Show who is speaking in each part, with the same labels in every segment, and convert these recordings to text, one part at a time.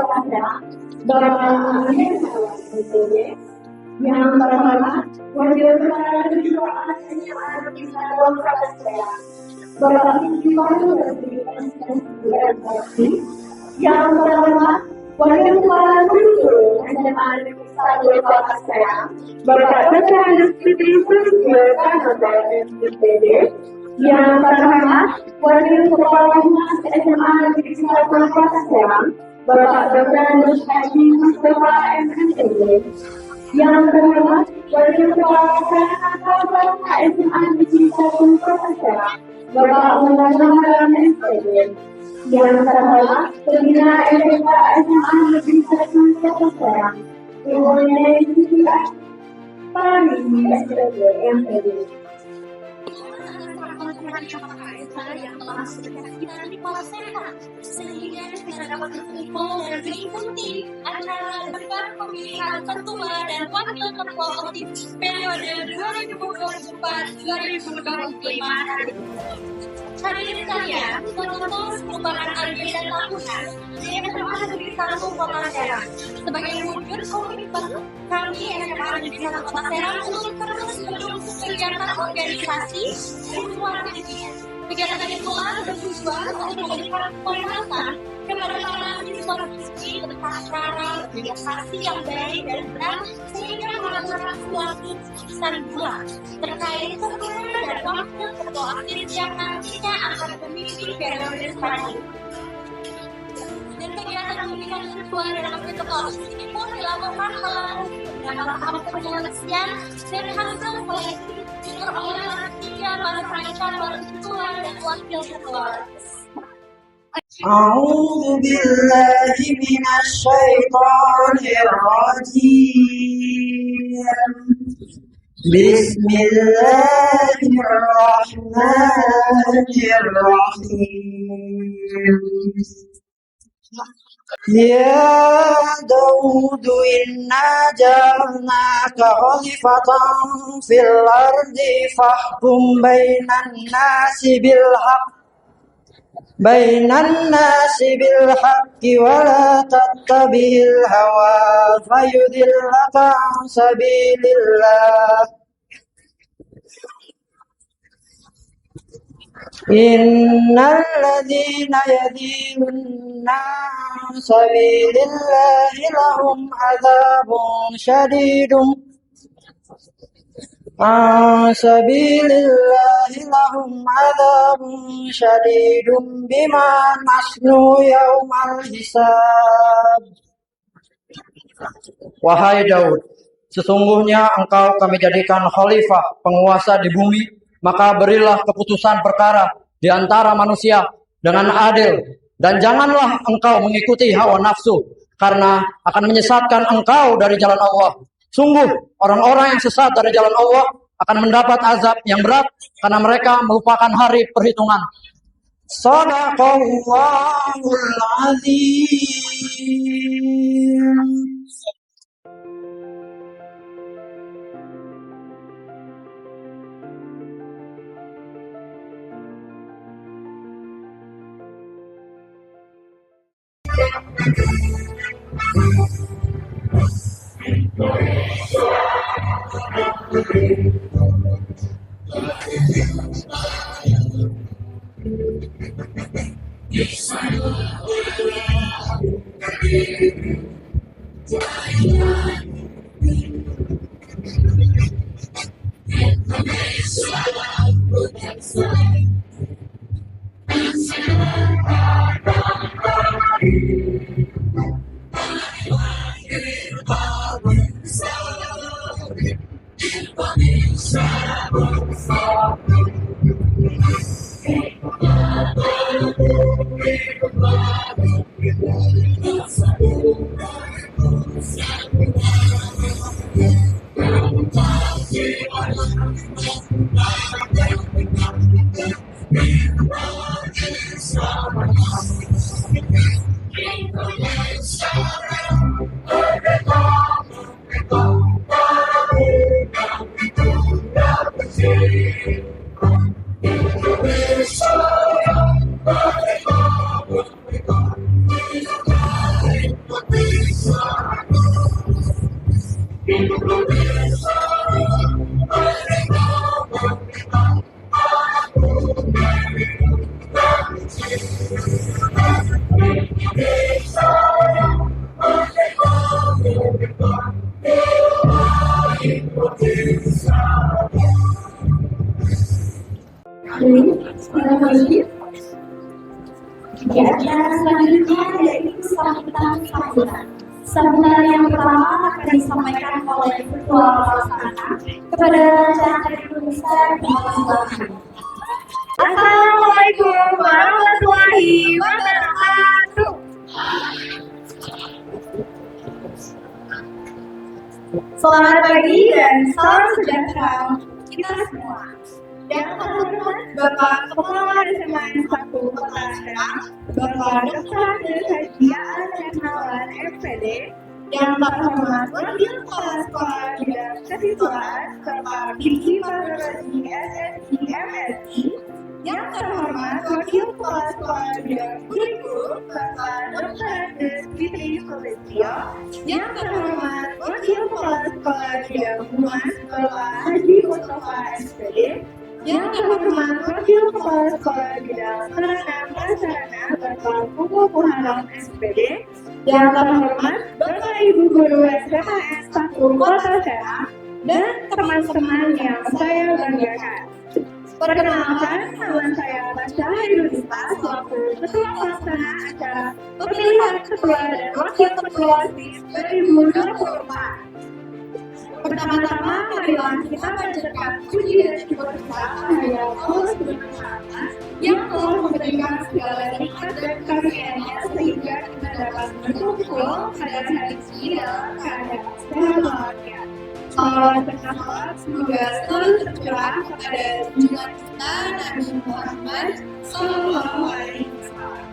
Speaker 1: Bapak yang pertama, Wakil Kepala Ketua Bapak yang pertama, Wakil Kepala SMA Negeri 1 Kota Serang, Bapak Dr. Fitri MPD. Yang pertama, Wakil Kepala SMA Negeri 1 Kota Serang, Bapak Dr. Haji Mustafa MPD. Yang kedua, Wakil Kepala SMA Negeri 1 Kota Serang, Bapak Muhammad MPD. Yang kedua, Pembina SMK SMA Negeri 1 Kota Serang, Ibu Indonesia Pani MPD.
Speaker 2: Yang telah kita di Polsek sehingga kita dapat berkumpul dan mengikuti acara debat pemilihan ketua dan wakil ketua OSIS periode 2024-2025. Hadirin sekalian, penuntut merupakan agenda tahunan di SMA Negeri 1 Kota Serang. Sebagai wujud komitmen kami SMA Negeri 1 Kota Serang untuk terus mendukung kegiatan organisasi dan keluarga. Kegiatan itulah bertujuan untuk memberikan penguatan kepada para siswa-siswi tentang cara berorganisasi yang baik dan benar sehingga menghasilkan suatu keputusan bulat terkait ketua dan wakil ketua OSIS yang nantinya akan memimpin periode selanjutnya. Dan kegiatan pemilihan ketua dan wakil ketua OSIS ini pun dilakukan melalui beberapa tahap penyelesaian dan hasil seleksi oleh tiga para calon ketua dan wakil ketua.
Speaker 3: أعوذ بالله من الشيطان الرجيم بسم الله الرحمن الرحيم يا داود إنا جعلناك خليفة في الأرض فاحكم بين الناس بالحق ولا تتبع الهوى فيضلك عن سبيل الله إن الذين يضلون عن سبيل الله لهم عذاب شديد بما نسوا يوم الحساب. Wahai Daud, sesungguhnya engkau kami jadikan khalifah, penguasa di bumi, maka berilah keputusan perkara di antara manusia dengan adil, dan janganlah engkau mengikuti hawa nafsu, karena akan menyesatkan engkau dari jalan Allah. Sungguh, orang-orang yang sesat dari jalan Allah akan mendapat azab yang berat karena mereka melupakan hari perhitungan. Shadaqallahul Azim.
Speaker 2: Di acara selanjutnya yaitu sambutan sambutan. Sambutan yang pertama akan disampaikan oleh Ketua Pelaksana kepada Chandra Indonesia Bapak.
Speaker 1: Assalamualaikum warahmatullahi wabarakatuh. Selamat pagi dan salam sejahtera kita semua. Yang terhormat Bapak Kepala SMA 1 Kota Serang, Bapak Dr. Haji Aan Nawan MPD, yang terhormat Wakil Kepala Sekolah Bidang Kesiswaan serta Divisi Pedagogi SSI MSI, yang terhormat Wakil Kepala Sekolah Bidang Kurikulum serta Dr. Fitri Sulistyo, yang terhormat Wakil Kepala Sekolah Bidang Humas Bapak Haji Mustafa MPD, yang terhormat Wakil Kepala Sekolah Bidang Sarana Prasarana Bapak Pugu Muharram SPD, yang terhormat Bapak Ibu Guru SMAN 1 Kota Serang, dan teman-teman yang saya banggakan. Perkenalkan, nama saya Masya Hairunisa selaku Ketua Pelaksana acara pemilihan Ketua dan Wakil Ketua SIS 2024. Pertama-tama, marilah kita panjatkan puji dan syukur kita kehadirat Allah Subhanahu wa Ta'ala yang telah memberikan segala nikmat dan karunia-Nya sehingga kita dapat berkumpul pada hari ini dalam keadaan sehat walafiat. Salawat dan salam semoga selalu tercurah kepada junjungan kita Nabi Muhammad Sallallahu Alaihi Wasallam.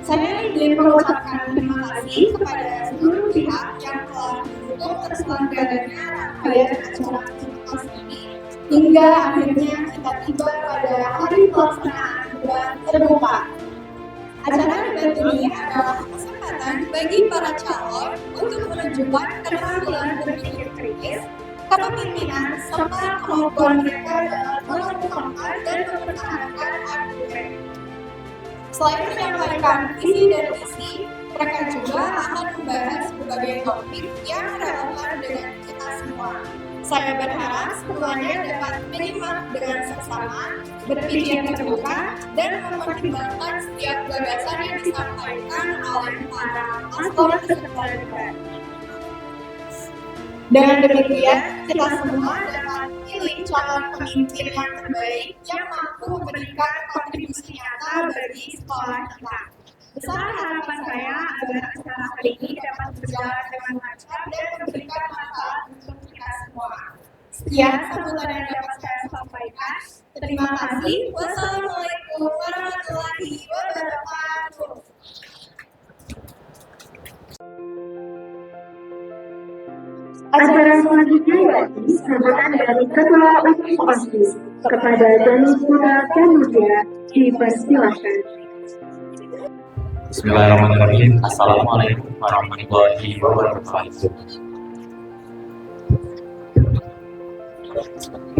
Speaker 1: Saya ingin mengucapkan terima kasih kepada seluruh pihak yang telah mendukung terselenggaranya rangkaian acara Civitas ini hingga akhirnya kita tiba pada hari pelaksanaan debat terbuka. Acara debat ini adalah kesempatan bagi para calon untuk menunjukkan keterampilan berpikir kritis, kepemimpinan, serta kemampuan mereka dalam mengemukakan dan mempertahankan argumen. Selain menyampaikan visi dan misi, mereka juga akan membahas berbagai topik yang relevan dengan kita semua. Saya berharap semuanya dapat menyimak dengan seksama, berpikir terbuka, dan mempertimbangkan setiap gagasan yang disampaikan oleh para paslon peserta debat. Dengan demikian, kita semua dapat memilih calon pemimpin yang terbaik yang mampu memberikan kontribusi nyata bagi sekolah kita. Besar harapan saya agar acara hari ini dapat berjalan dengan lancar dan memberikan manfaat untuk kita semua. Sekian sambutan yang dapat saya sampaikan. Terima kasih. Wassalamualaikum warahmatullahi wabarakatuh.
Speaker 4: Acara selanjutnya yaitu sambutan dari Ketua Umum OSIS kepada Danus Muda dan Muda dipersilakan.
Speaker 5: Bismillahirrahmanirrahim. Assalamualaikum warahmatullahi wabarakatuh.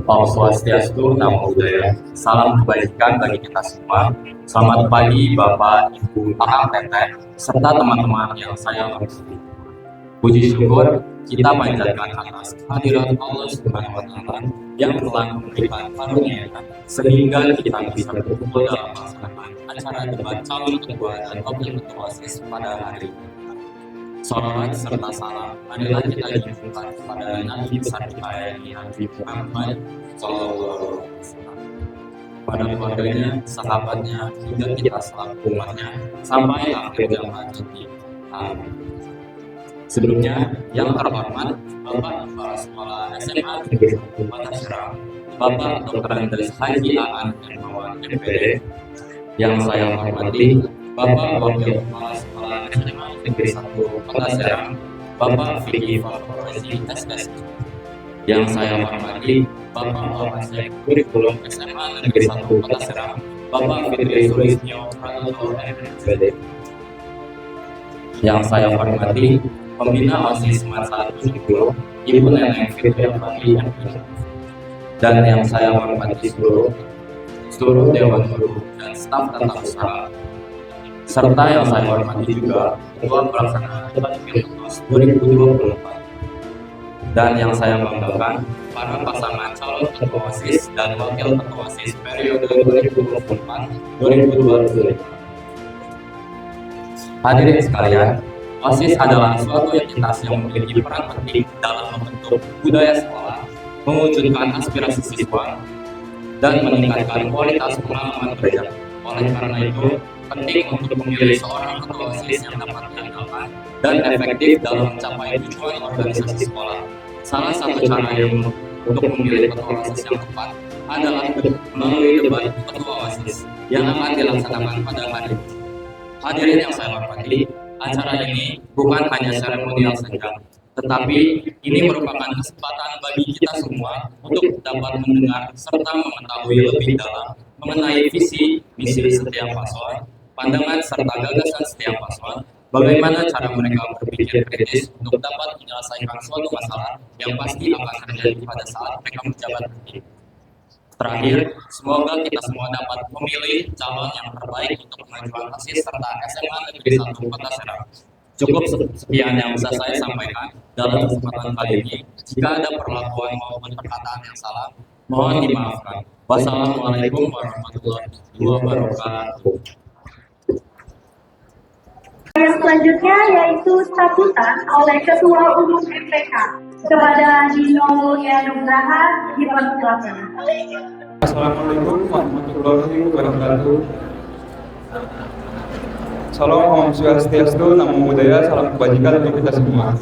Speaker 5: Om Swastiastu, Namo Buddhaya. Salam kebaikan bagi kita semua. Selamat pagi Bapak, Ibu, Akang, Teteh, serta teman-teman yang saya hormati. Puji syukur kita panjatkan atas hadirat Allah Subhanahu wa Ta'ala yang telah memberikan karunia sehingga kita bisa berkumpul dalam melaksanakan acara debat calon ketua dan wakil ketua OSIS pada hari ini. Salawat serta salam adalah kita junjungkan kepada Nabi besar kita Nabi Muhammad Sallallahu Alaihi Wasallam, pada keluarganya, sahabatnya, hingga kita selaku umatnya sampai akhir zaman nanti. Amin. Sebelumnya, yang terhormat Bapak Kepala Sekolah SMA Negeri 1 Kota Serang, Bapak Dr. Andres Haji Aan Nawan MPD, yang saya hormati Bapak Wakil Kepala Sekolah SMA Negeri 1 Kota Serang, Bapak Vicky Fakultasi SSI, yang saya hormati Bapak Muhammad Syekh Kurikulum SMA Negeri 1 Kota Serang, Bapak Fitri Sulistyo Pranoto MPD, Yang saya hormati pembina OSIS Masa 70, Ibu Neneng Fitri Fadli, dan yang saya hormati seluruh Dewan Guru dan staf tata usaha, serta yang saya hormati juga Ketua Pelaksana Debat Pilpres 2024, dan yang saya banggakan para pasangan calon ketua OSIS dan wakil ketua OSIS periode 2024-2025. Hadirin sekalian, OSIS adalah suatu entitas yang memiliki peran penting dalam membentuk budaya sekolah, mewujudkan aspirasi siswa, dan meningkatkan kualitas pengalaman belajar. Oleh karena itu, penting untuk memilih seorang ketua OSIS yang dapat diandalkan dan efektif dalam mencapai tujuan organisasi sekolah. Salah satu cara yang untuk memilih ketua OSIS yang tepat adalah melalui debat ketua OSIS yang akan dilaksanakan pada hari ini. Hadirin yang saya hormati, acara ini bukan hanya seremonial saja, tetapi ini merupakan kesempatan bagi kita semua untuk dapat mendengar serta mengetahui lebih dalam mengenai visi, misi setiap paslon, pandangan serta gagasan setiap paslon, bagaimana cara mereka berpikir kritis untuk dapat menyelesaikan suatu masalah yang pasti akan terjadi pada saat mereka menjabat nanti. Terakhir, semoga kita semua dapat memilih calon yang terbaik untuk kemajuan OSIS serta SMA Negeri 1 Kota Serang. Cukup sekian yang bisa saya sampaikan dalam kesempatan kali ini. Jika ada perlakuan maupun perkataan yang salah, mohon dimaafkan. Wassalamualaikum warahmatullahi wabarakatuh.
Speaker 4: Yang selanjutnya yaitu sambutan oleh Ketua Umum MPK kepada Dino Mulia Nugraha dipersilakan.
Speaker 6: Assalamualaikum warahmatullahi wabarakatuh. Salam Om Swastiastu, Namo Buddhaya, salam kebajikan untuk kita semua.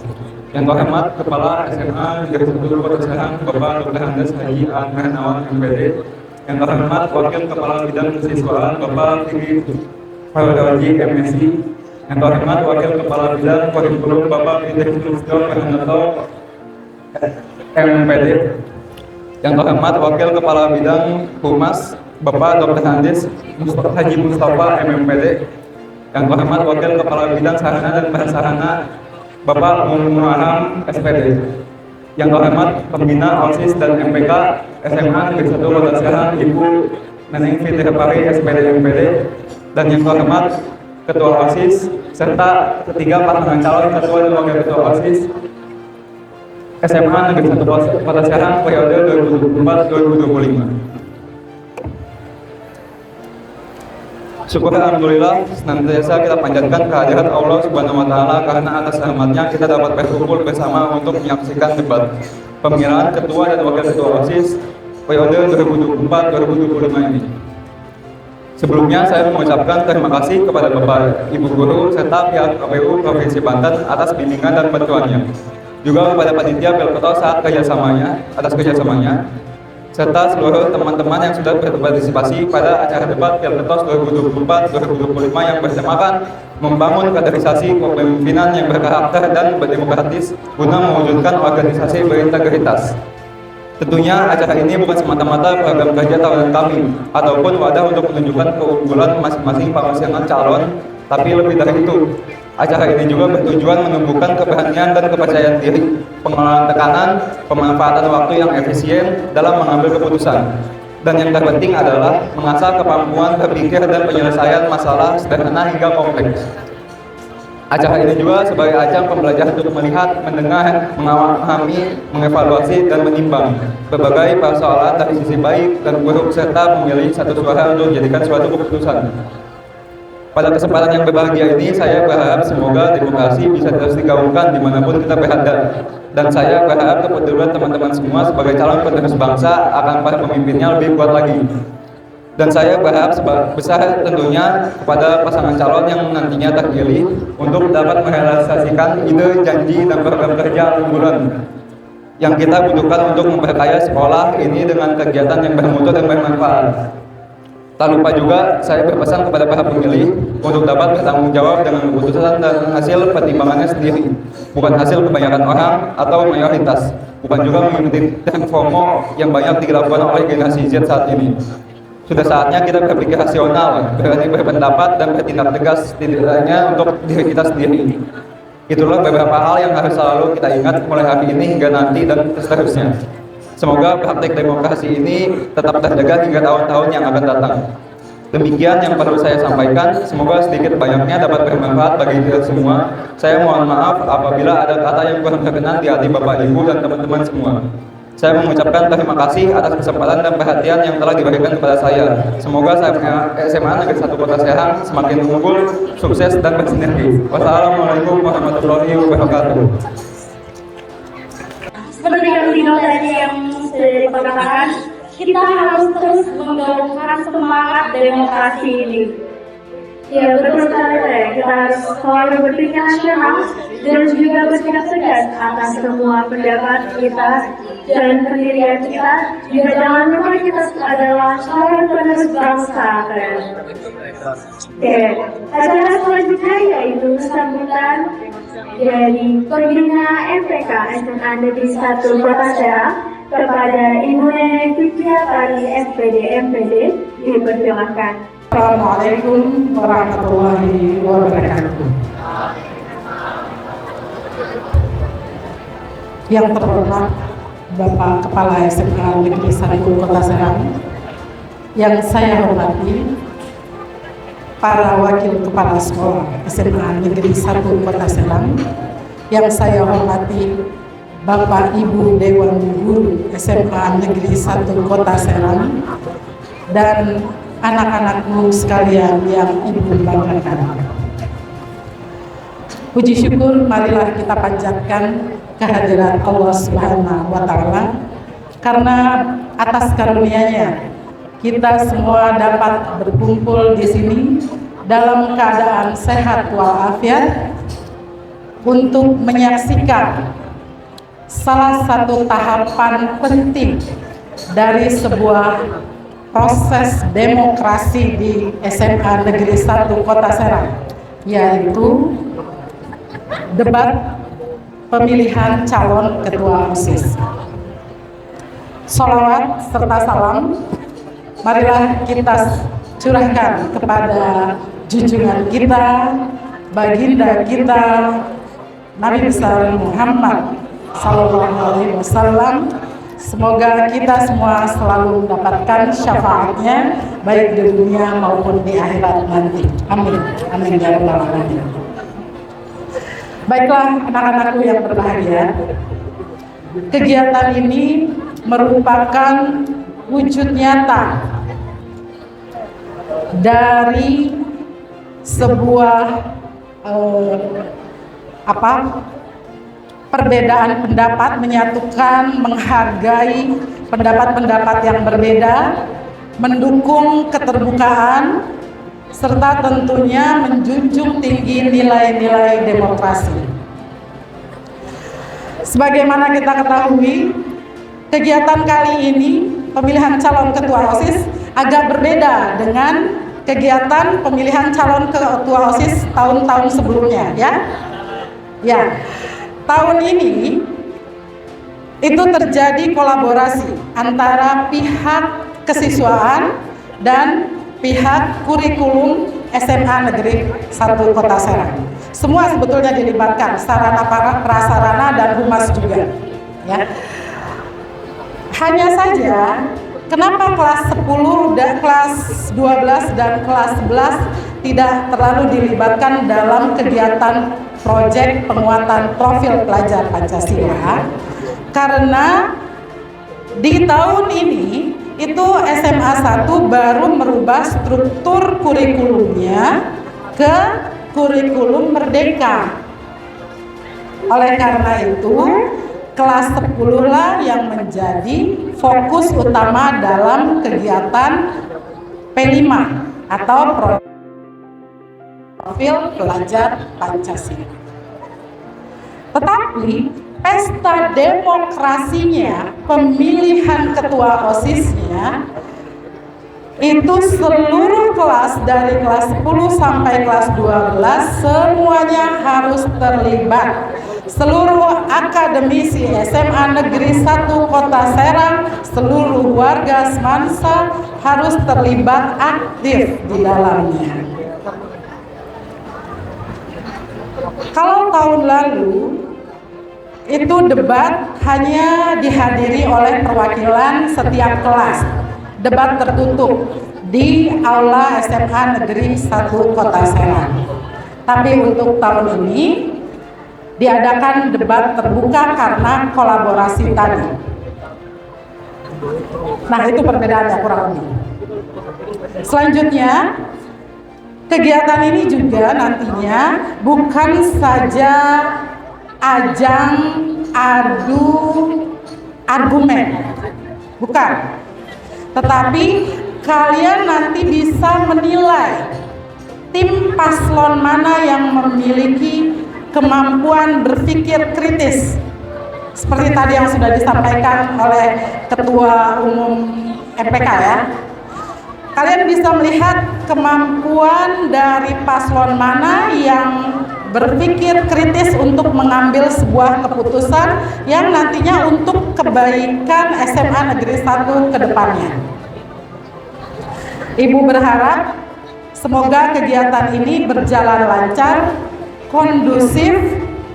Speaker 6: Yang terhormat Kepala SMA Negeri 1 Kota Serang, Bapak Dr. Andes Haji An-Hernawan MPD. Yang terhormat Wakil Kepala Bidang Kesiswaan, Bapak Fikri Fardawaji MSI. Yang terhormat Wakil Kepala Bidang Kurikulum, Bapak Fitri Sulistyo Fernando MPD. Yang terhormat Wakil Kepala Bidang Humas, Bapak Dr. Andes Haji Mustafa MMPD. Yang terhormat Wakil Kepala Bidang Sarana dan Prasarana, Bapak Muhammad SPD. Yang terhormat Pembina OSIS dan MPK SMA Negeri 1 Kota Serang, Ibu Neneng Fitri Fadli SPD MPD. Dan yang terhormat Ketua OSIS serta ketiga pasangan calon ketua dan wakil ketua OSIS SMA Negeri 1 Kota Serang periode 2024-2025. Syukur alhamdulillah senantiasa kita panjatkan kehadirat Allah Subhanahu wa taala karena atas rahmatnya kita dapat berkumpul bersama untuk menyaksikan debat pemilihan ketua dan wakil ketua OSIS periode 2024-2025 ini. Sebelumnya saya mengucapkan terima kasih kepada Bapak, Ibu Guru, serta pihak KPU Provinsi Banten atas bimbingan dan bantuannya. Juga kepada panitia Pelkoto saat kerjasamanya, serta seluruh teman-teman yang sudah berpartisipasi pada acara debat Pilpres 2024-2025 yang bersamakan membangun kaderisasi kepemimpinan yang berkarakter dan berdemokratis guna mewujudkan organisasi berintegritas. Tentunya acara ini bukan semata-mata program kerja tahunan kami ataupun wadah untuk menunjukkan keunggulan masing-masing pasangan calon, tapi lebih dari itu, acara ini juga bertujuan menumbuhkan keberanian dan kepercayaan diri, pengelolaan tekanan, pemanfaatan waktu yang efisien dalam mengambil keputusan. Dan yang terpenting adalah mengasah kemampuan berpikir dan penyelesaian masalah sederhana hingga kompleks. Acara ini juga sebagai ajang pembelajaran untuk melihat, mendengar, memahami, mengevaluasi, dan menimbang berbagai persoalan dari sisi baik dan buruk serta memilih satu suara untuk menjadikan suatu keputusan. Pada kesempatan yang berbahagia ini, saya berharap semoga demokrasi bisa terus digaungkan dimanapun kita berada. Dan saya berharap kepedulian teman-teman semua sebagai calon penerus bangsa akan para pemimpinnya lebih kuat lagi. Dan saya berharap besar tentunya kepada pasangan calon yang nantinya terpilih untuk dapat merealisasikan ide, janji, dan program kerja unggulan yang kita butuhkan untuk memperkaya sekolah ini dengan kegiatan yang bermutu dan bermanfaat. Tak lupa juga saya berpesan kepada para pemilih untuk dapat bertanggung jawab dengan keputusan dan hasil pertimbangannya sendiri, bukan hasil kebanyakan orang atau mayoritas, bukan juga mengikuti tren FOMO yang banyak dilakukan oleh generasi Z saat ini. Sudah saatnya kita berpikir rasional, berani berpendapat dan bertindak tegas setidaknya untuk diri kita sendiri. Itulah beberapa hal yang harus selalu kita ingat mulai hari ini hingga nanti dan seterusnya. Semoga praktek demokrasi ini tetap terjaga hingga tahun-tahun yang akan datang. Demikian yang perlu saya sampaikan, semoga sedikit banyaknya dapat bermanfaat bagi kita semua. Saya mohon maaf apabila ada kata yang kurang berkenan di hati Bapak Ibu dan teman-teman semua. Saya mengucapkan terima kasih atas kesempatan dan perhatian yang telah diberikan kepada saya. Semoga SMA Negeri 1 Kota Serang semakin unggul, sukses dan bersinergi. Wassalamualaikum warahmatullahi wabarakatuh.
Speaker 4: Seperti yang Dino tadi yang sudah dikatakan, kita harus terus menggaungkan semangat demokrasi ini. Ya betul sekali ya, kita harus selalu berpikir rasional dan juga bertindak tegas atas semua pendapat kita dan pendirian kita. Juga jangan lupa kita adalah seorang penerus bangsa. Oke, acara selanjutnya yaitu sambutan dari pembina MPK SMA Negeri 1 Kota Serang kepada Ibu Nenek Fitriatari SPD dipersilakan.
Speaker 7: Assalamualaikum warahmatullahi wabarakatuh. Yang terhormat Bapak Kepala SMA Negeri 1 Kota Serang, yang saya hormati para wakil kepala sekolah SMA Negeri 1 Kota Serang, yang saya hormati Bapak Ibu Dewan Guru SMA Negeri 1 Kota Serang, dan anak-anakku sekalian yang Ibu banggakan. Puji syukur marilah kita panjatkan kehadiran Allah Subhanahu wa Ta'ala, karena atas karunia-Nya kita semua dapat berkumpul di sini dalam keadaan sehat walafiat untuk menyaksikan salah satu tahapan penting dari sebuah proses demokrasi di SMA Negeri 1 Kota Serang, yaitu debat pemilihan calon ketua OSIS. Sholawat serta salam marilah kita curahkan kepada junjungan kita, baginda kita, Nabi besar Muhammad Sallallahu Alaihi Wasallam. Semoga kita semua selalu mendapatkan syafaatnya baik di dunia maupun di akhirat nanti. Amin. Amin ya rabbal alamin. Baiklah anak-anakku yang berbahagia, kegiatan ini merupakan wujud nyata dari sebuah perbedaan pendapat, menyatukan, menghargai pendapat-pendapat yang berbeda, mendukung keterbukaan, serta tentunya menjunjung tinggi nilai-nilai demokrasi. Sebagaimana kita ketahui, kegiatan kali ini, pemilihan calon ketua OSIS, agak berbeda dengan kegiatan pemilihan calon ketua OSIS tahun-tahun sebelumnya, ya. Tahun ini itu terjadi kolaborasi antara pihak kesiswaan dan pihak kurikulum SMA Negeri 1 Kota Serang. Semua sebetulnya dilibatkan, sarana prasarana dan humas juga. Ya. Hanya saja, kenapa kelas 10 dan kelas 12 dan kelas 11 tidak terlalu dilibatkan dalam kegiatan proyek penguatan profil pelajar Pancasila? Karena di tahun ini itu SMA 1 baru merubah struktur kurikulumnya ke kurikulum merdeka. Oleh karena itu, kelas 10 lah yang menjadi fokus utama dalam kegiatan P5 atau profil pelajar Pancasila. Tetapi pesta demokrasinya, pemilihan ketua OSIS-nya itu seluruh kelas dari kelas 10 sampai kelas 12 semuanya harus terlibat. Seluruh akademisi SMA Negeri 1 Kota Serang, seluruh warga Semansa harus terlibat aktif di dalamnya. Kalau tahun lalu itu debat hanya dihadiri oleh perwakilan setiap kelas, debat tertutup di Aula SMA Negeri 1 Kota Serang. Tapi untuk tahun ini diadakan debat terbuka karena kolaborasi tadi. Nah, itu perbedaannya kurang lebih. Selanjutnya, kegiatan ini juga nantinya bukan saja ajang adu argumen, bukan. Tetapi kalian nanti bisa menilai tim paslon mana yang memiliki kemampuan berpikir kritis. Seperti tadi yang sudah disampaikan oleh Ketua Umum MPK ya. Kalian bisa melihat kemampuan dari paslon mana yang berpikir kritis untuk mengambil sebuah keputusan yang nantinya untuk kebaikan SMA Negeri 1 ke depannya. Ibu berharap semoga kegiatan ini berjalan lancar, kondusif,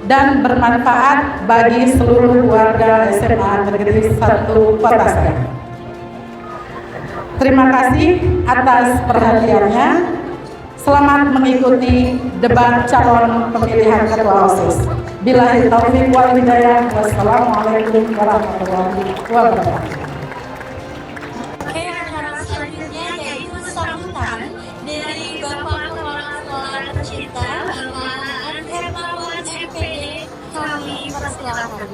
Speaker 7: dan bermanfaat bagi seluruh warga SMA Negeri 1 Kota Serang. Terima kasih atas perhatiannya. Selamat mengikuti debat calon pemilihan Ketua OSIS. Billahi taufiq wal hidayah. Wassalamualaikum warahmatullahi wabarakatuh.
Speaker 2: Oke, acara selanjutnya yaitu sambutan dari Bapak Kepala Sekolah tercinta, Bapak Hermawan MPD. Kami persilakan.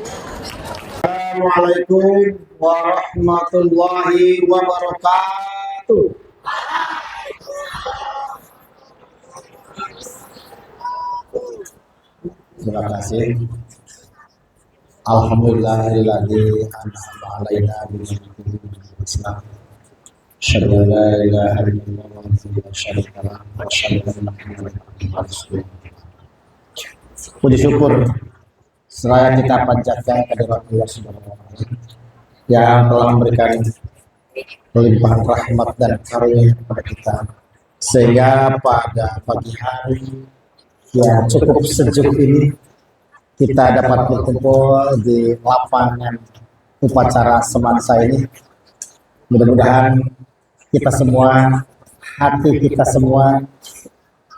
Speaker 8: Assalamualaikum warahmatullahi wabarakatuh. Terima kasih. Alhamdulillahilladzi an'ama 'alaina bil Islam. Asyhadu an la ilaha illallah wa asyhadu anna Muhammadan rasulullah. Puji syukur seraya kita panjatkan kehadirat Allah Subhanahu wa taala yang telah memberikan limpahan rahmat dan karunia kepada kita, sehingga pada pagi hari yang cukup sejuk ini kita dapat berkumpul di lapangan upacara Semansa ini. Mudah-mudahan kita semua, hati kita semua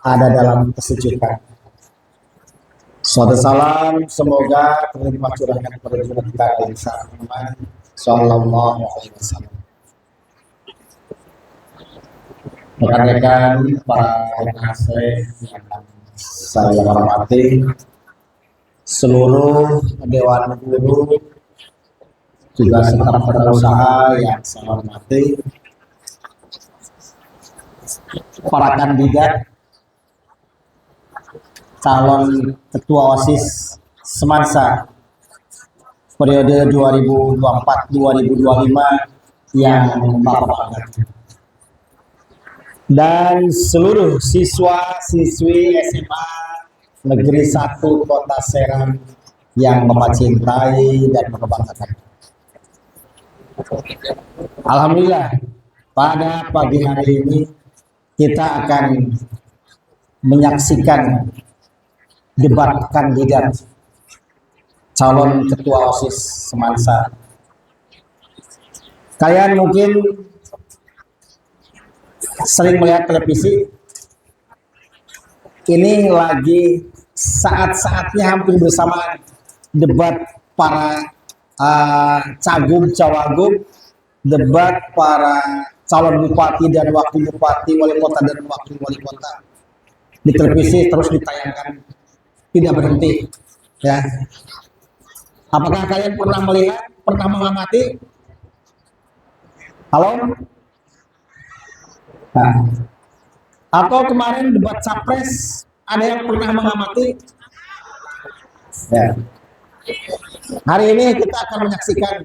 Speaker 8: ada dalam kesejukan. Suatu salam semoga terima curahkan kepada junjungan kita Muhammad sallallahu alaihi wasallam. Rekan-rekan para penasihat yang saya hormati, seluruh dewan guru, juga staf pengusaha yang saya hormati, para kandidat calon ketua OSIS Semansa periode 2024-2025 yang Bapak banggakan, dan seluruh siswa-siswi SMA Negeri 1 Kota Serang yang Bapak cintai dan membanggakan. Alhamdulillah, pada pagi hari ini kita akan menyaksikan debat kandidat calon ketua OSIS Semansa. Kalian mungkin sering melihat televisi. Ini lagi saat-saatnya hampir bersamaan debat para cagup cawagup, debat para calon bupati dan wakil bupati, wali kota dan wakil wali kota. Di televisi terus ditayangkan, tidak berhenti, ya. Apakah kalian pernah melihat, pernah mengamati? Halo? Nah. Atau kemarin debat capres, ada yang pernah mengamati? Ya. Hari ini kita akan menyaksikan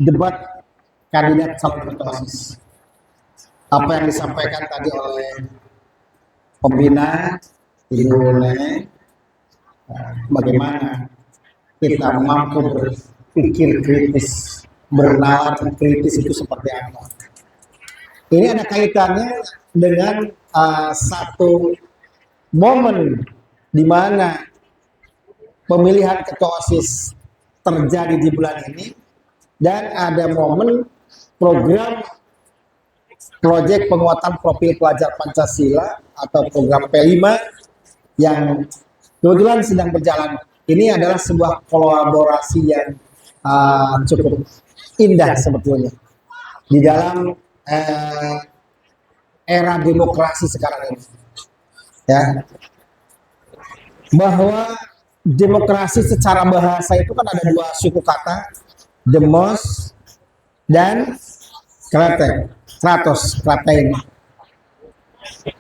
Speaker 8: debat kandidat calon ketua OSIS. apa yang disampaikan tadi oleh pembina Ibu Nene, bagaimana kita mampu berpikir kritis, bernalar kritis itu seperti apa. Ini ada kaitannya dengan satu momen di mana pemilihan ketua OSIS terjadi di bulan ini, dan ada momen program proyek penguatan profil pelajar Pancasila atau program P5 yang kebetulan sedang berjalan. Ini adalah sebuah kolaborasi yang cukup indah sebetulnya di dalam era demokrasi sekarang ini, ya, bahwa demokrasi secara bahasa itu kan ada dua suku kata, demos dan kratos, kratein.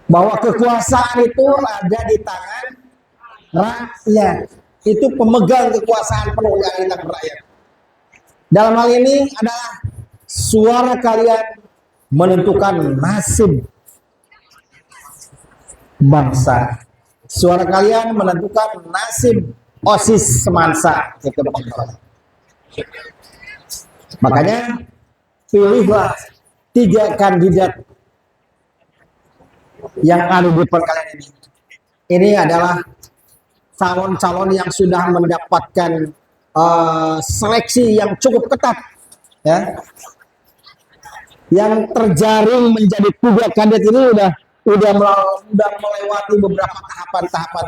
Speaker 8: Bahwa kekuasaan itu ada di tangan rakyat, itu pemegang kekuasaan penuh yang di tangan rakyat. Dalam hal ini adalah suara kalian menentukan nasib bangsa. Suara kalian menentukan nasib OSIS Semansa. Makanya pilihlah 3 kandidat yang ada di depan kalian ini. Ini adalah calon-calon yang sudah mendapatkan seleksi yang cukup ketat, ya. Yang terjaring menjadi 3 kandidat ini udah melewati beberapa tahapan-tahapan,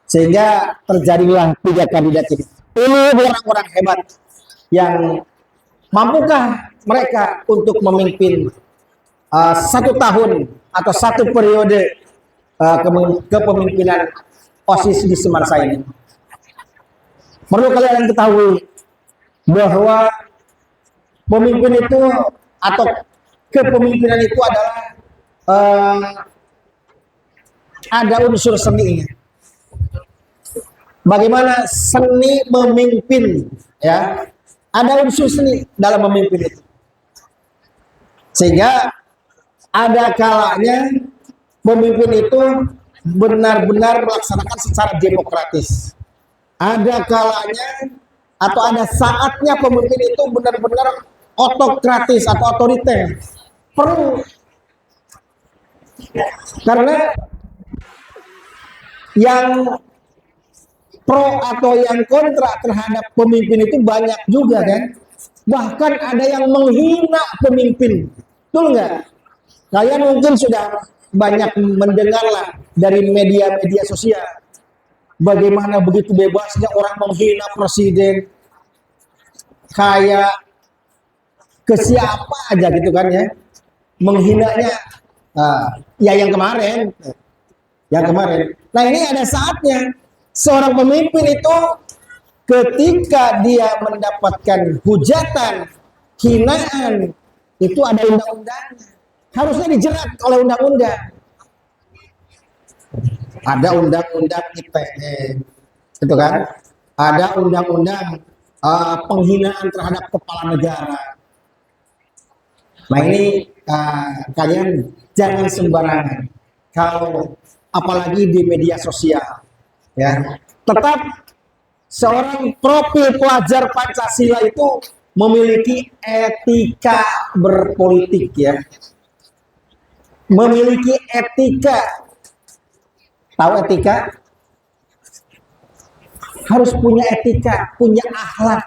Speaker 8: sehingga terjadilah 3 kandidat ini. Ini orang-orang hebat yang mampukah mereka untuk memimpin 1 tahun atau 1 periode kepemimpinan OSIS di Semansa ini. Perlu kalian ketahui bahwa pemimpin itu atau kepemimpinan itu adalah ada unsur seninya. Bagaimana seni memimpin, ya, ada unsur seni dalam memimpin itu. Sehingga ada kalanya pemimpin itu benar-benar melaksanakan secara demokratis. Ada kalanya atau ada saatnya pemimpin itu benar-benar otokratis atau otoriter. Perlu. Karena yang pro atau yang kontra terhadap pemimpin itu banyak juga kan. Bahkan ada yang menghina pemimpin. Betul nggak? Kalian mungkin sudah banyak mendengarlah dari media-media sosial. Bagaimana begitu bebasnya orang menghina presiden. Kayak ke siapa aja gitu kan ya. Menghinanya. Ya yang kemarin. Nah ini ada saatnya. Seorang pemimpin itu ketika dia mendapatkan hujatan, hinaan, itu ada undang-undangnya. Harusnya dijerat oleh undang-undang. Ada undang-undang ITE, itu kan? Ada undang-undang penghinaan terhadap kepala negara. Nah ini kalian jangan sembarangan. Kalau apalagi di media sosial, ya. Tetap seorang profil pelajar Pancasila itu memiliki etika berpolitik, ya. Memiliki etika. Tahu etika? Harus punya etika, punya akhlak.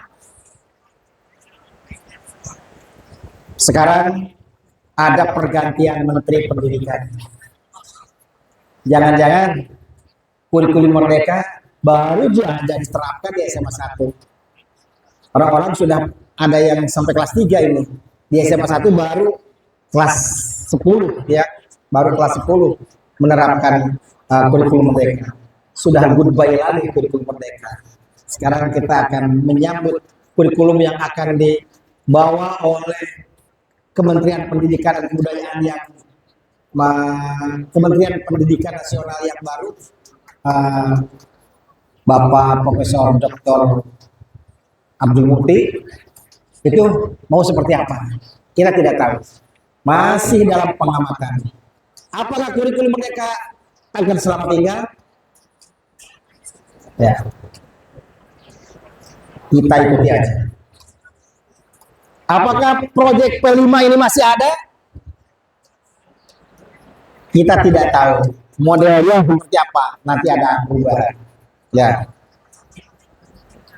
Speaker 8: Sekarang ada pergantian Menteri Pendidikan. Jangan-jangan kurikulum Merdeka baru aja diterapkan di SMA 1. Orang-orang sudah ada yang sampai kelas 3 ini. Di SMA 1 baru kelas 10, ya. Baru kelas 10 menerapkan kurikulum Merdeka. Sudah goodbye lagi kurikulum Merdeka. Sekarang kita akan menyambut kurikulum yang akan dibawa oleh Kementerian Pendidikan dan Kebudayaan yang Kementerian Pendidikan Nasional yang baru, Bapak Profesor Dr. Abdul Mukti. Itu mau seperti apa? Kita tidak tahu. masih dalam pengamatan. Apakah kurikulum Merdeka akan selamat tinggal? Ya, kita ikuti aja. Apakah proyek P5 ini masih ada? Kita tidak tahu modelnya seperti apa, nanti ada perubahan. Ya.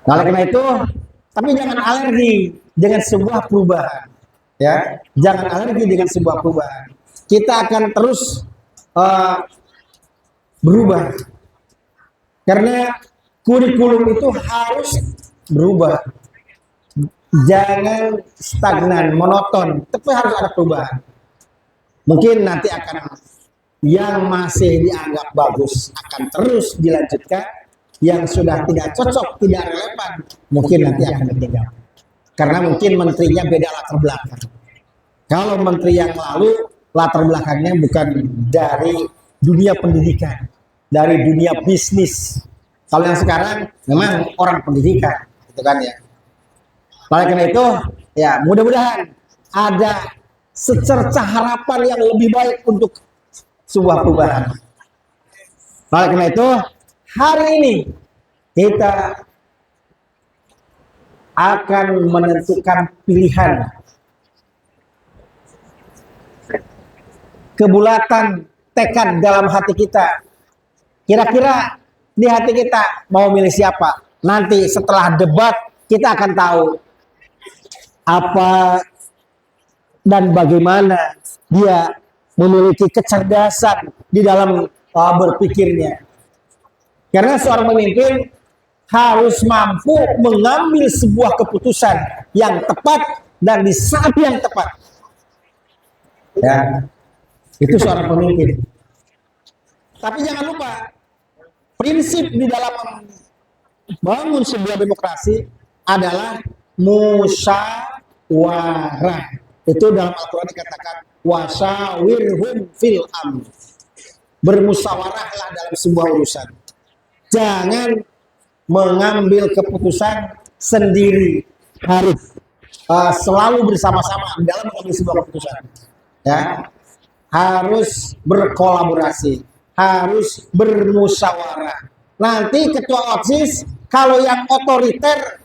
Speaker 8: Oleh karena itu, tapi jangan alergi dengan sebuah perubahan. Ya, jangan alergi dengan sebuah perubahan. Kita akan terus berubah. Karena kurikulum itu harus berubah. Jangan stagnan, monoton, tapi harus ada perubahan. Mungkin nanti akan yang masih dianggap bagus akan terus dilanjutkan, yang sudah tidak cocok, tidak relevan, mungkin nanti akan ditinggal. Karena mungkin menterinya beda latar belakang. Kalau menteri yang lalu latar belakangnya bukan dari dunia pendidikan, dari dunia bisnis. Kalau yang sekarang memang orang pendidikan, gitu kan ya. Oleh karena itu, ya mudah-mudahan ada secercah harapan yang lebih baik untuk sebuah perubahan. Oleh karena itu, hari ini kita akan menentukan pilihan, kebulatan tekad dalam hati kita. Kira-kira di hati kita mau milih siapa? Nanti setelah debat kita akan tahu apa dan bagaimana dia memiliki kecerdasan di dalam berpikirnya. Karena seorang pemimpin harus mampu mengambil sebuah keputusan yang tepat dan di saat yang tepat. Ya, itu seorang pemimpin. Tapi jangan lupa, prinsip di dalam membangun sebuah demokrasi adalah musyawarah. Itu dalam Al-Quran dikatakan wasawirhum fil amr. Bermusyawarahlah dalam sebuah urusan. Jangan mengambil keputusan sendiri. Harus selalu bersama-sama dalam mengambil sebuah keputusan. Ya, harus berkolaborasi, harus bermusyawarah. Nanti ketua OSIS kalau yang otoriter,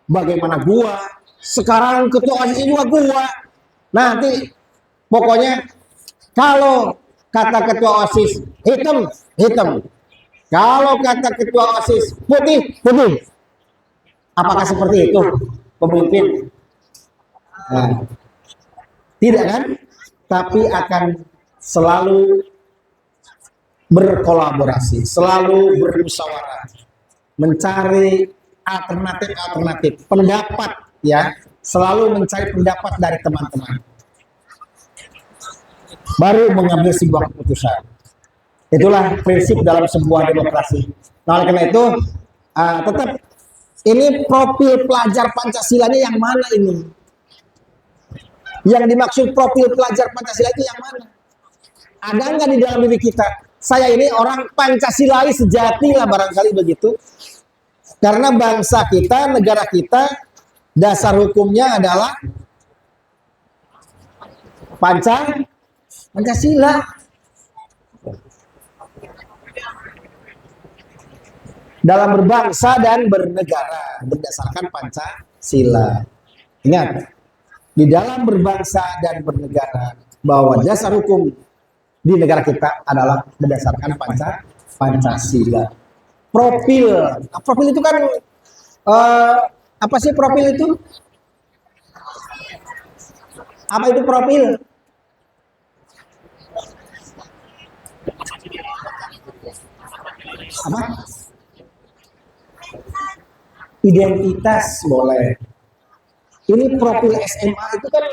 Speaker 8: bagaimana gua? Sekarang ketua OSIS juga gua. Nanti pokoknya kalau kata ketua OSIS hitam, hitam. Kalau kata ketua OSIS putih, putih. Apakah seperti itu pemimpin? Nah, tidak kan? Tapi akan selalu berkolaborasi, selalu bermusyawarah, mencari alternatif-alternatif, pendapat, ya, selalu mencari pendapat dari teman-teman, baru mengambil sebuah keputusan. Itulah prinsip dalam sebuah demokrasi. Nah, oleh karena itu, tetap ini profil pelajar Pancasilanya yang mana ini? Yang dimaksud profil pelajar Pancasila itu yang mana? Ada nggak di dalam diri kita? Saya ini orang Pancasilais sejati lah barangkali begitu. Karena bangsa kita, negara kita, dasar hukumnya adalah Pancasila. Dalam berbangsa dan bernegara berdasarkan Pancasila. Ingat, di dalam berbangsa dan bernegara bahwa dasar hukum di negara kita adalah berdasarkan Pancasila. Profil itu kan apa sih profil itu? Apa itu profil? Apa? Identitas boleh. Ini profil SMA itu kan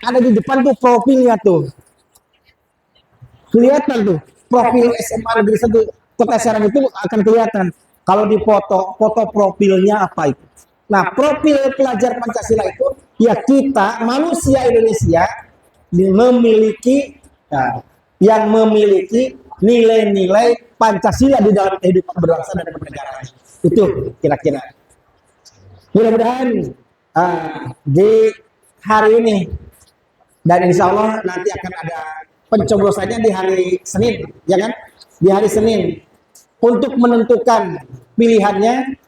Speaker 8: ada di depan tuh profilnya tuh. Kelihatan tuh profil SMA Negeri 1 Kota Serang itu akan kelihatan. Kalau di foto profilnya apa itu. Nah, profil pelajar Pancasila itu ya kita manusia Indonesia memiliki yang memiliki nilai-nilai Pancasila di dalam kehidupan berbangsa dan bernegara. Itu kira-kira. Mudah-mudahan di hari ini Dan insya Allah nanti akan ada pencoblosannya di hari Senin, ya kan? Di hari Senin untuk menentukan pilihannya,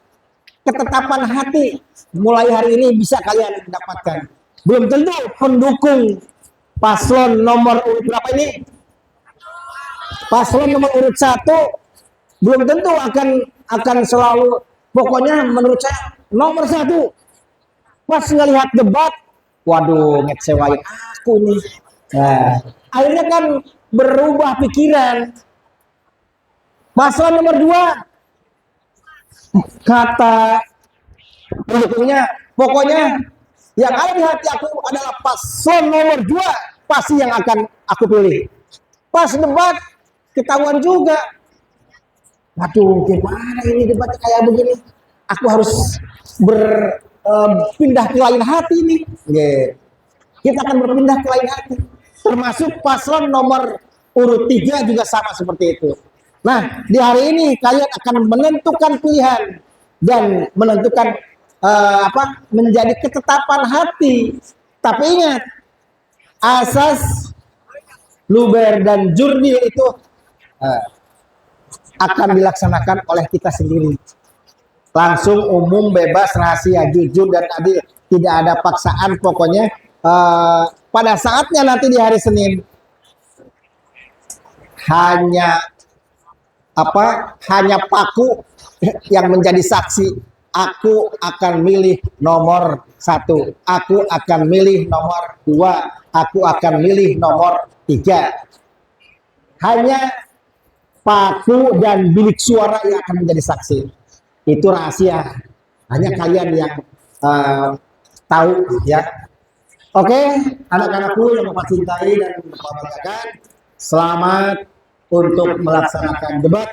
Speaker 8: ketetapan hati mulai hari ini bisa kalian dapatkan. Belum tentu pendukung paslon nomor urut berapa ini? Paslon nomor urut 1 belum tentu akan selalu, pokoknya menurut saya nomor 1. Pas ngelihat debat, waduh ngecewain aku nih. Nah, akhirnya kan berubah pikiran. Paslon nomor 2 kata pendukungnya, pokoknya yang ada di hati aku adalah paslon nomor 2, pasti yang akan aku pilih. Pas debat ketahuan juga, waduh gimana ini debat kayak begini, aku harus berpindah ke lain hati nih. Kita akan berpindah ke lain hati, termasuk paslon nomor urut 3 juga sama seperti itu. Nah, di hari ini kalian akan menentukan pilihan dan menentukan menjadi ketetapan hati. Tapi ingat, asas luber dan jurdil itu akan dilaksanakan oleh kita sendiri. Langsung, umum, bebas, rahasia, jujur dan adil. Tidak ada paksaan, pokoknya pada saatnya nanti di hari Senin hanya paku yang menjadi saksi. Aku akan milih nomor 1, aku akan milih nomor 2, aku akan milih nomor 3. Hanya paku dan bilik suara yang akan menjadi saksi. Itu rahasia, hanya kalian yang tahu, ya. Oke, anak-anakku yang Bapak cintai dan Bapak banggakan, selamat untuk melaksanakan debat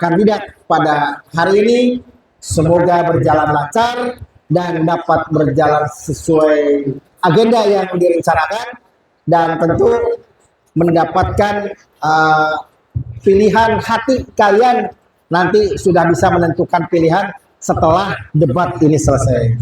Speaker 8: kandidat pada hari ini. Semoga berjalan lancar dan dapat berjalan sesuai agenda yang direncanakan, dan tentu mendapatkan pilihan hati kalian. Nanti sudah bisa menentukan pilihan setelah debat ini selesai.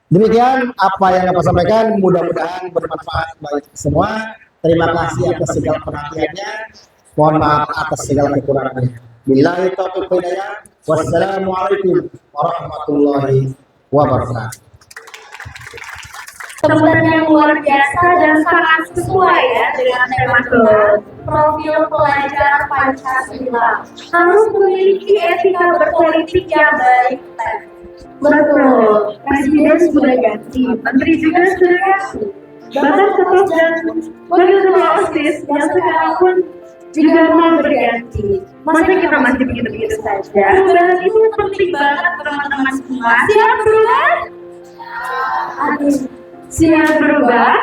Speaker 8: Demikian apa yang Bapak sampaikan, mudah-mudahan bermanfaat bagi semua. Terima kasih atas segala perhatiannya. Mohon maaf atas segala kekurangannya. Billahi taufiq wal hidayah. Wassalamualaikum warahmatullahi wabarakatuh.
Speaker 4: Tempat yang luar biasa dan sangat sesuai ya dengan tema profil pelajar Pancasila. Harus memiliki etika berpolitik yang baik. Betul, Presiden sudah ganti, Menteri juga sudah ganti. Bahkan ketua dan wakil ketua OSIS yang sekarang pun juga mau berganti. Masa kita masih begitu-begitu saja? Perubahan itu penting banget teman-teman semua. Siap berubah? Siap berubah?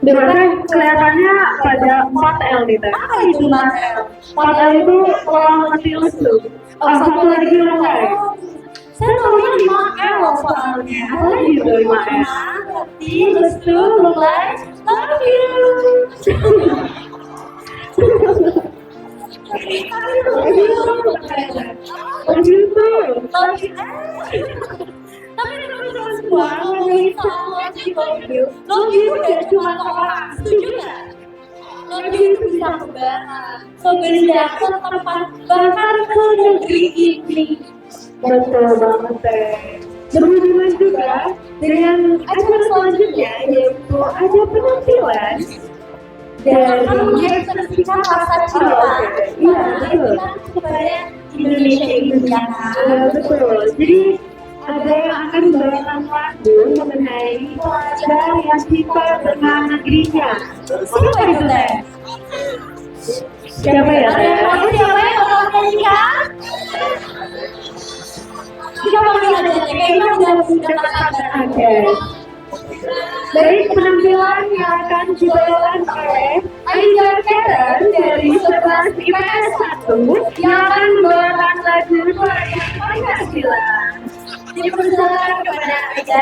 Speaker 4: Dimana kelihatannya pada 4L gitu. Apa itu 4L? 4L itu orang mati usul. Satu lagi mulai. Saya tahunya 5L soalnya. Apa itu 5L? Mati, lesu, mulai, love you.
Speaker 2: Tapi teman-teman semua ngomongin soal love you gak cuma orang, setuju gak? Love you itu bisa kebaran, keberjasa tempat bahkan ke negeri ini.
Speaker 4: Betul banget teh. Berhubungan juga dengan acara selanjutnya, yaitu acara penampilan
Speaker 2: Kamu jadi sertifikat rasa cinta.
Speaker 4: Iya, betul.
Speaker 2: Kepada Indonesia ini ya kan?
Speaker 4: Betul. Jadi ada yang akan membawakan lagu mengenai pelajar yang suka dengan negerinya.
Speaker 2: Siapa itu teh?
Speaker 4: Siapa ya?
Speaker 2: Siapa yang bakal nyanyikan? Kita panggil aja teh, kayaknya udah
Speaker 4: Oke. Dari penampilan yang akan dibawakan oleh Aiza Karen dari 11 IPS 1 yang akan membawakan lagu Korea Pancasila.
Speaker 2: dipersilakan kepada Aiza.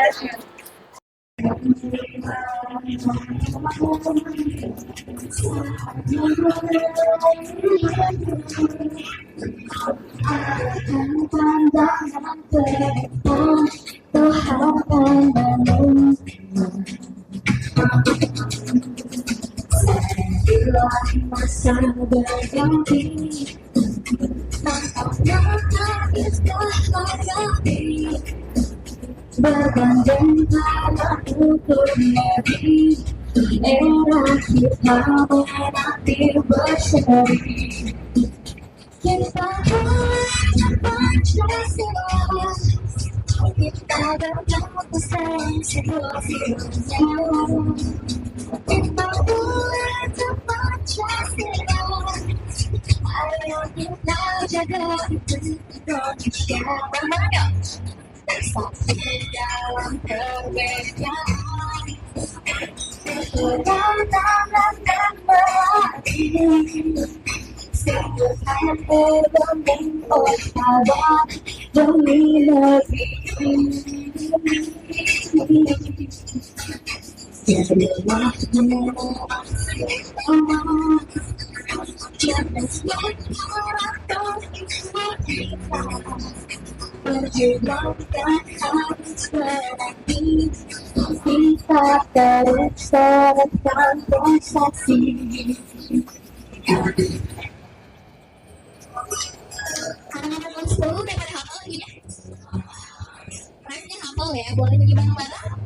Speaker 9: Tuhan
Speaker 2: bisa berganti. Tanpa kita hadapi, bergandeng pada tutur diri. Era kita menanti berseri. Kita Pancasila, kita bersama Pancasila. Kita buat Pancasila, ayo kita jaga Indonesia. Bersatu dalam perbedaan, kedatangan dan berarti. Sebutan berbanding sahabat demi negeri. Janganlah menyerah, jangan harapkan kita. Perjuangkan harus berani, kita terus serahkan prestasi. Anak-anak 10 udah pada hafal lagi ya? Kayaknya hafal ya, boleh pergi bareng-bareng?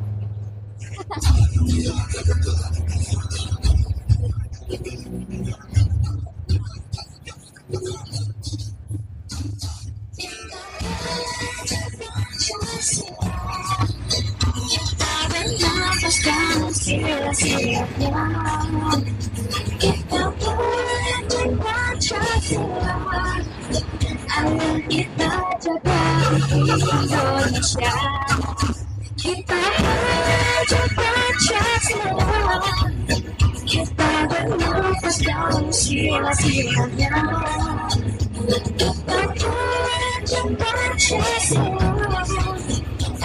Speaker 2: Kita bernafaskan sia-sianya, kita punya Pancasila, ayo kita jaga Indonesia. Kita punya Pancasila, kita bernafaskan sia-sianya, kita punya Pancasila,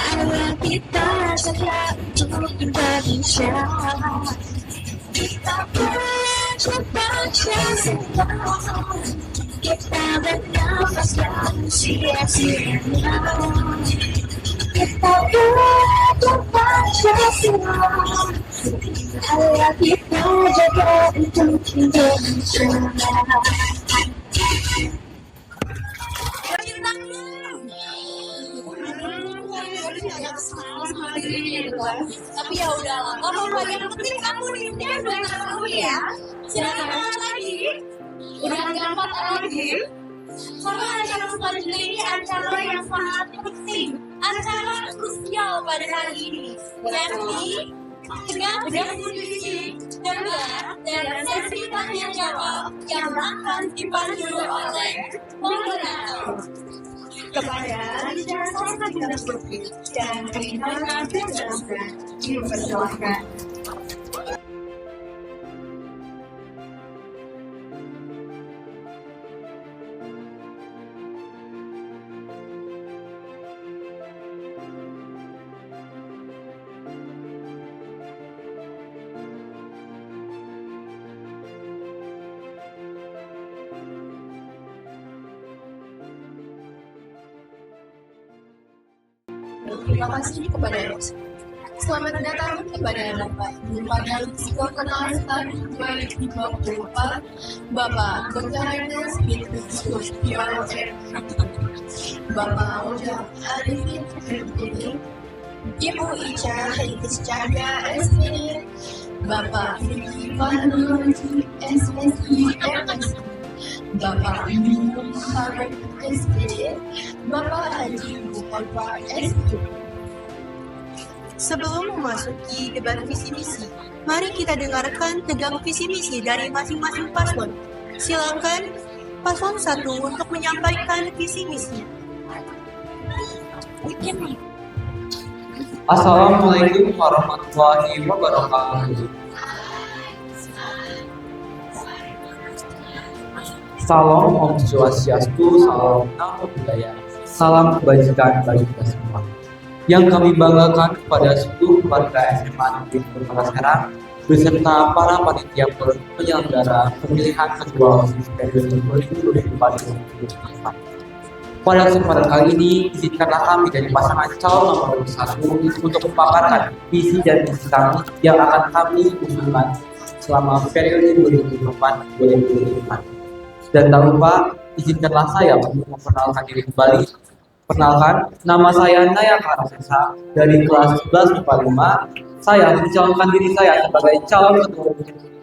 Speaker 2: ayo kita jaga Indonesia. Kita punya Pancasila, kita bernafaskan sia-sianya, kita punya Pancasila, ayo kita jaga Indonesia. Tapi ya udahlah, kalau yang penting kamu dimnya udah tahu ya. Silakan lagi. Udah ada 4 lagi. Karena acara selanjutnya ini acara yang sangat penting, acara krusial pada hari ini, yakni dengan diskusi debat dan sesi tanya jawab yang akan dipandu oleh moderator. Kepada jasa kita berpikir dan keinginan menjelaskan, dipersilakan. Terima kasih kepada Rosa. Selamat datang kepada Bapak Ibu pada Psikologi Tahun 2024, Bapak Dr. Ernest Bintus Biologi, Bapak Ujang Arifin Firmini, Ibu Ica Hedis Chandra SPD, Bapak Vicky Vanurji SSI MSI, Bapak Yunus Muhammad SPD, Bapak Haji Muhammad SPD.
Speaker 9: Sebelum memasuki debat visi misi, mari kita dengarkan tegang visi misi dari masing-masing paslon. Silakan paslon 1 untuk menyampaikan visi misinya.
Speaker 10: Assalamualaikum warahmatullahi wabarakatuh. Salam Om Swastiastu, salam namo buddhaya, salam kebajikan bagi kita semua. Yang kami banggakan kepada seluruh warga SMA Negeri Kota Serang beserta para panitia penyelenggara pemilihan ketua OSIS periode 2024. Pada kesempatan kali ini, izinkanlah kami dari pasangan calon nomor 1 untuk memaparkan visi dan misi kami yang akan kami usulkan selama periode 2024-2025. Dan tak lupa, izinkanlah saya untuk memperkenalkan diri kembali. Perkenalkan, nama saya Naya Karasesa dari kelas 11 IPA 5. Saya mencalonkan diri saya sebagai calon ketua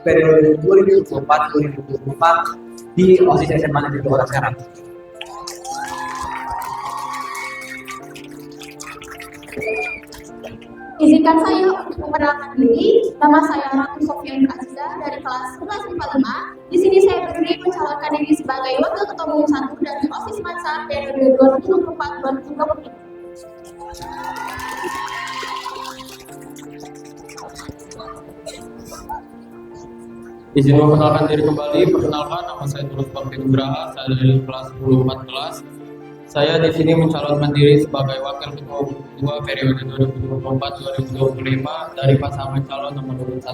Speaker 10: periode 2024-2025 di OSIS SMA Negeri Kota Serang.
Speaker 2: Izinkan saya untuk memperkenalkan diri. Nama saya Ratu Sofian Aziza dari kelas 11 IPA 5. Di sini saya berdiri mencalonkan diri sebagai Wakil Ketua Umum 1 dari OSIS Mansa periode 2024-2025.
Speaker 5: Izin memperkenalkan diri kembali. Perkenalkan, nama saya Tulus Bakti Nugraha. Saya dari kelas 10 14. Saya di sini mencalonkan diri sebagai Wakil Ketua Umum 2 periode 2024-2025 dari pasangan calon nomor 1.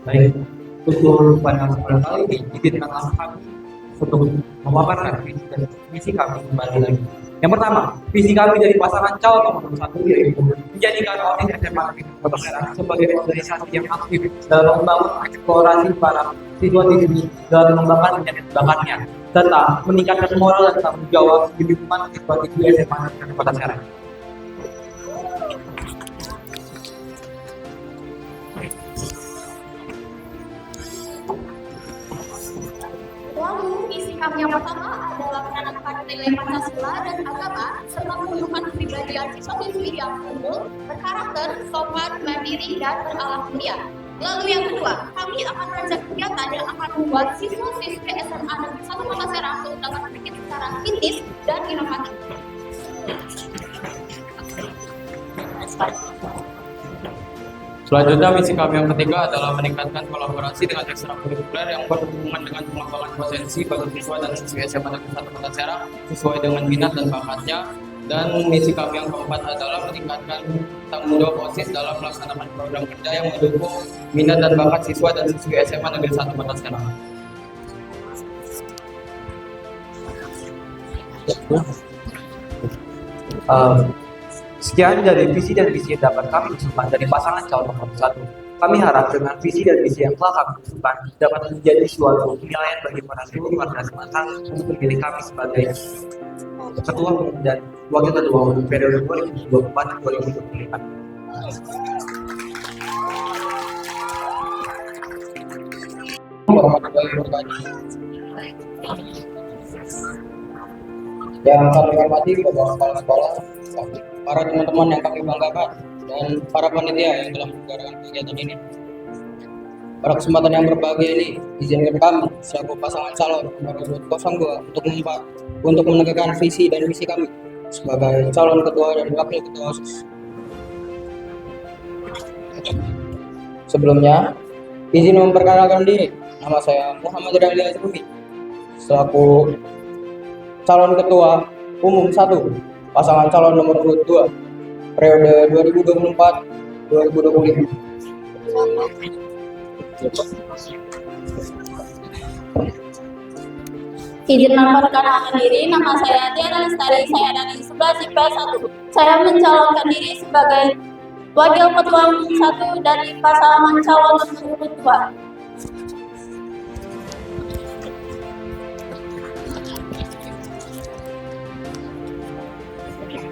Speaker 10: Baik, untuk pada kesempatan kali ini, izinkanlah kami untuk memaparkan visi dan misi kami kembali lagi. Yang pertama, visi kami dari pasangan calon nomor 1 yaitu menjadikan OSIS SMA Kota Serang sebagai organisasi yang aktif dalam membangun eksplorasi para siswa-siswi dalam mengembangkan bakatnya, serta meningkatkan moral dan tanggung jawab di lingkungan siswa-siswi SMA Negeri Kota Serang.
Speaker 2: Lalu, misi kami yang pertama adalah menanamkan nilai Pancasila dan agama serta menumbuhkan kepribadian siswa-siswi yang unggul, berkarakter, sopan, mandiri, dan berakhlak mulia. Lalu yang kedua, kami akan merancang kegiatan yang akan membuat siswa-siswi SMA Negeri 1 Kota Serang untuk dapat berpikir secara kritis dan inovatif.
Speaker 5: Selanjutnya, misi kami yang ketiga adalah meningkatkan kolaborasi dengan ekstrakurikuler yang berhubungan dengan pengembangan potensi bagi siswa dan siswi SMA Negeri 1 Kota Serang sesuai dengan minat dan bakatnya. Dan misi kami yang keempat adalah meningkatkan tanggung jawab OSIS dalam melaksanakan program kerja yang mendukung minat dan bakat siswa dan siswi SMA Negeri 1 Kota Serang.
Speaker 10: Sekian dari visi dan misi yang dapat kami usulkan dari pasangan calon nomor 1. Kami harap dengan visi dan misi yang telah kami usulkan dapat menjadi suatu penilaian bagi para seluruh warga Sumatera untuk memilih kami sebagai ketua umum dan wakil ketua umum periode 2024-2025.
Speaker 3: Yang kami hormati Bapak Kepala Sekolah, para teman-teman yang kami banggakan, dan para panitia yang telah menyelenggarakan kegiatan ini. Pada kesempatan yang berbahagia ini, izinkan kami selaku pasangan calon nomor 02 untuk menegakkan visi dan misi kami sebagai calon ketua dan wakil ketua OSIS. Sebelumnya, izin memperkenalkan diri. Nama saya Muhammad Rali Azrumi selaku calon ketua umum 1 pasangan calon nomor 2 periode 2024-2025.
Speaker 2: Izin memperkenalkan diri, nama saya Tiara Lestari, saya dari 11 IPA 1. Saya mencalonkan diri sebagai Wakil Ketua Umum 1 dari pasangan calon nomor 2.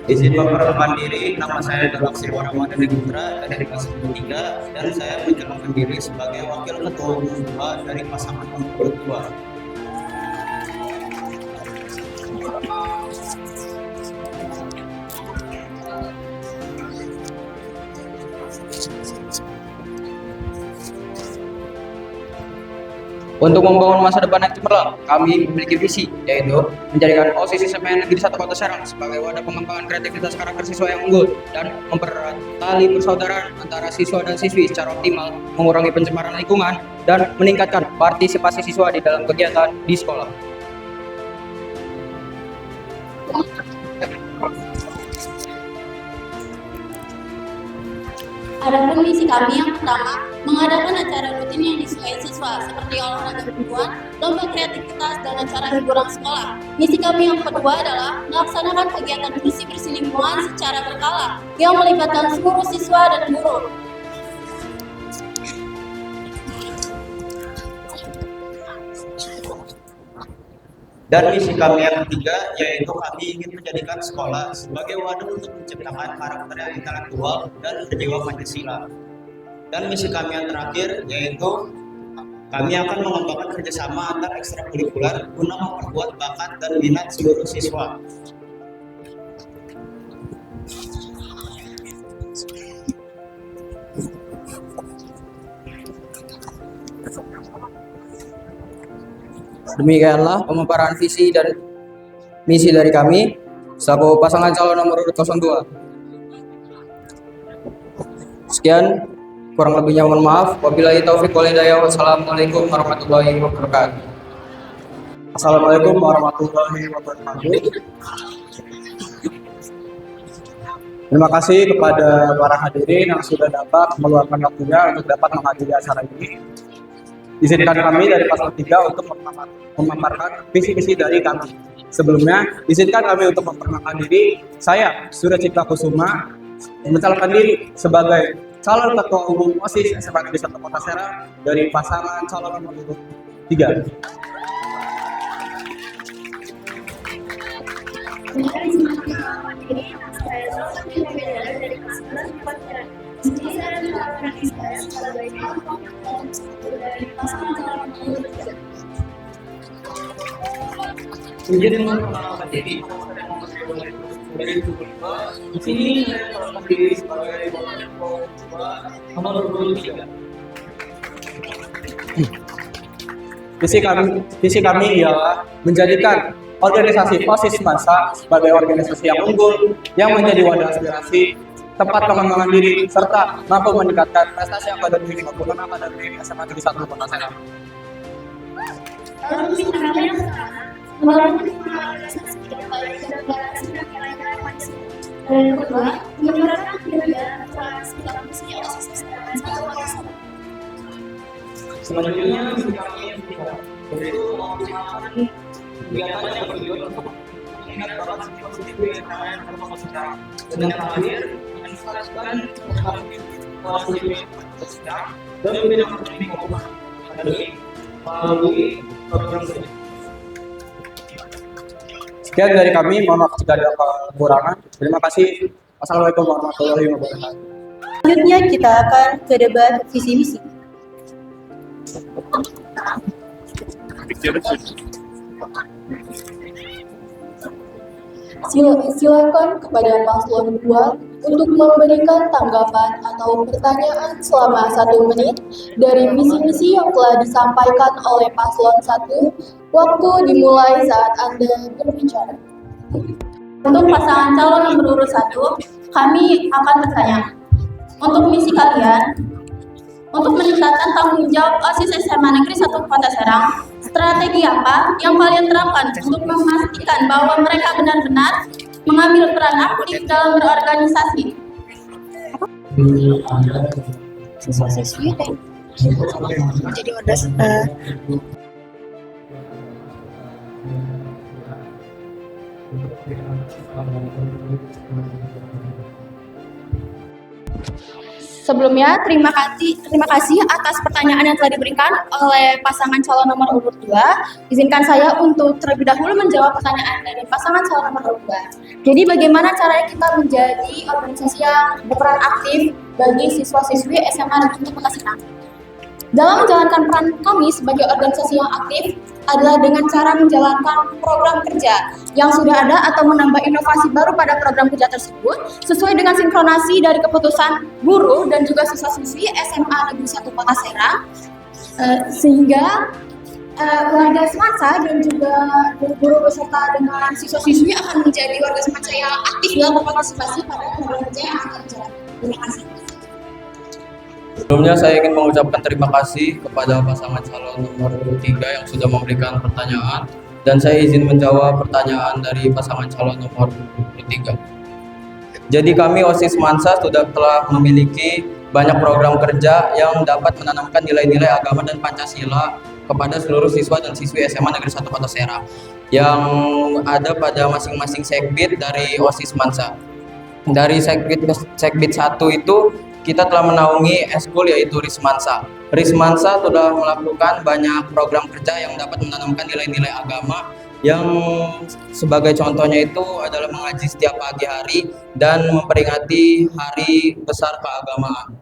Speaker 11: Izin memperkenalkan diri, nama saya Dr. Silwa Ramadan Putra dari kelas 3 dan saya mencalonkan diri sebagai Wakil Ketua Umum 2 dari pasangan nomor 2.
Speaker 3: Untuk membangun masa depan yang cemerlang, kami memiliki visi, yaitu menjadikan OSIS SMA Negeri 1 Kota Serang sebagai wadah pengembangan kreativitas karakter siswa yang unggul dan mempererat tali persaudaraan antara siswa dan siswi secara optimal, mengurangi pencemaran lingkungan, dan meningkatkan partisipasi siswa di dalam kegiatan di sekolah.
Speaker 2: Ada Adapun misi kami yang pertama, mengadakan acara rutin yang disukai siswa seperti olahraga mingguan, lomba kreativitas, dan acara hiburan sekolah. Misi kami yang kedua adalah melaksanakan kegiatan bersih-bersih lingkungan secara berkala yang melibatkan seluruh siswa dan guru.
Speaker 11: Dan misi kami yang ketiga, yaitu kami ingin menjadikan sekolah sebagai wadah untuk menciptakan karakter yang intelektual dan berjiwa Pancasila. Dan misi kami yang terakhir, yaitu kami akan mengembangkan kerjasama antar ekstrakurikuler guna memperkuat bakat dan minat seluruh siswa.
Speaker 10: Demikianlah pemaparan visi dan misi dari kami selaku pasangan calon nomor urut 02. Sekian, kurang lebihnya mohon maaf. Wabillahi taufik wal hidayah. Wassalamualaikum warahmatullahi wabarakatuh.
Speaker 8: Assalamualaikum warahmatullahi wabarakatuh. Terima kasih kepada para hadirin yang sudah dapat meluangkan waktunya untuk dapat menghadiri acara ini. Izinkan kami dari Paslon 3 untuk memaparkan visi-misi dari kami. Sebelumnya, izinkan kami untuk memperkenalkan diri. Saya, Surya Cipta Kusuma, mencalonkan diri sebagai calon ketua umum OSIS SMA Negeri 1 Kota Serang dari pasangan calon nomor urut 3.
Speaker 10: Izin memperkenalkan diri. Di sini saya mencalonkan diri sebagai nomor urut 3.
Speaker 8: Visi kami ialah menjadikan organisasi OSIS Masa sebagai organisasi yang unggul, yang menjadi wadah aspirasi, tempat pengembangan diri, serta mampu meningkatkan prestasi akademik maupun non-akademik SMA Negeri 1 Kota Serang.
Speaker 2: Dan kedua, menerapkan kegiatan transparansi OSIS
Speaker 10: Selanjutnya, kami yang ketiga, yaitu mengoptimalkan kegiatan yang bertujuan untuk meningkat bakat siswa siswi yang lain dalam sejarah. Dan yang terakhir, meningkatkan bakat siswi sejarah dan bidang akademik maupun akademik melalui program studi.
Speaker 8: Sekian dari kami, mohon maaf jika ada kekurangan. Terima kasih. Wassalamualaikum warahmatullahi wabarakatuh.
Speaker 9: Selanjutnya kita akan ke debat visi misi.
Speaker 1: Silakan kepada paslon 2 untuk memberikan tanggapan atau pertanyaan selama 1 menit dari misi-misi yang telah disampaikan oleh paslon 1. Waktu dimulai saat Anda berbicara.
Speaker 2: Untuk pasangan calon nomor urut 1, kami akan bertanya, untuk misi kalian, untuk meningkatkan tanggung jawab OSIS SMA Negeri 1 Kota Serang, strategi apa yang kalian terapkan untuk memastikan bahwa mereka benar-benar mengambil peran aktif dalam berorganisasi?
Speaker 9: Siswa-siswi menjadi wadah
Speaker 2: Sebelumnya, terima kasih atas pertanyaan yang telah diberikan oleh pasangan calon nomor urut 2. Izinkan saya untuk terlebih dahulu menjawab pertanyaan dari pasangan calon nomor urut 2. Jadi bagaimana caranya kita menjadi organisasi yang berperan aktif bagi siswa-siswi SMA Negeri 1 Kota Serang? Dalam menjalankan peran kami sebagai organisasi yang aktif adalah dengan cara menjalankan program kerja yang sudah ada atau menambah inovasi baru pada program kerja tersebut sesuai dengan sinkronasi dari keputusan guru dan juga siswa-siswi SMA Negeri 1 Kota Serang, sehingga warga semansa dan juga guru beserta dengan siswa-siswi akan menjadi warga semansa yang aktif dalam berpartisipasi pada program kerja yang akan dijalankan. Terima kasih.
Speaker 10: Sebelumnya saya ingin mengucapkan terima kasih kepada pasangan calon nomor urut 3 yang sudah memberikan pertanyaan, dan saya izin menjawab pertanyaan dari pasangan calon nomor urut 3. Jadi kami OSIS Mansa telah memiliki
Speaker 3: banyak program kerja yang dapat menanamkan nilai-nilai agama dan Pancasila kepada seluruh siswa dan siswi SMA Negeri 1 Kota Serang yang ada pada masing-masing sekbid dari OSIS Mansa. Dari sekbid 1 itu kita telah menaungi eskul yaitu Rismansa. Rismansa sudah melakukan banyak program kerja yang dapat menanamkan nilai-nilai agama yang sebagai contohnya itu adalah mengaji setiap pagi hari dan memperingati hari besar keagamaan.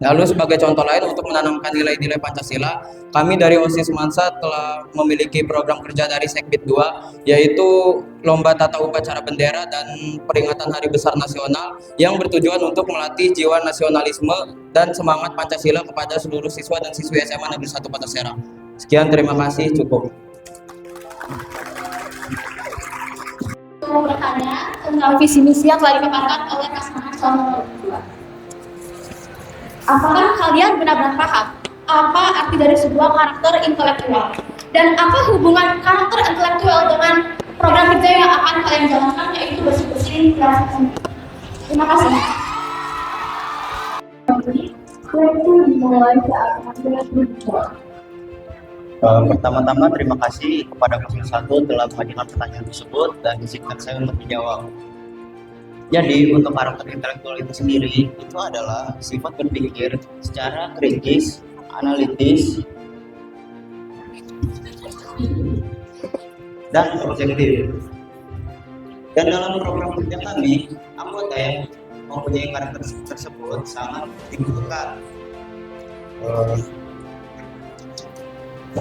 Speaker 3: Lalu sebagai contoh lain untuk menanamkan nilai-nilai Pancasila, kami dari OSIS Mansa telah memiliki program kerja dari Sekbid 2 yaitu Lomba Tata Upacara Bendera dan Peringatan Hari Besar Nasional yang bertujuan untuk melatih jiwa nasionalisme dan semangat Pancasila kepada seluruh siswa dan siswi SMA Negeri 1 Kota Serang. Sekian, terima kasih, cukup.
Speaker 2: Mau bertanya tentang visi misi yang telah dipaparkan oleh pasangan calon nomor 2. Apakah kalian benar-benar paham apa arti dari sebuah karakter intelektual? Dan apa hubungan karakter intelektual dengan program kerja yang akan kalian jalankan, yaitu bersih-bersih kelas? Terima kasih. Waktu dimulai saat Anda berbicara.
Speaker 11: Pertama-tama terima kasih kepada 01 telah mengajukan pertanyaan tersebut dan izinkan saya untuk menjawab. Jadi untuk karakter intelektual itu sendiri itu adalah sifat berpikir secara kritis, analitis, dan objektif. Dan dalam program kerja kami, anggota yang mempunyai karakter tersebut sangat dibutuhkan.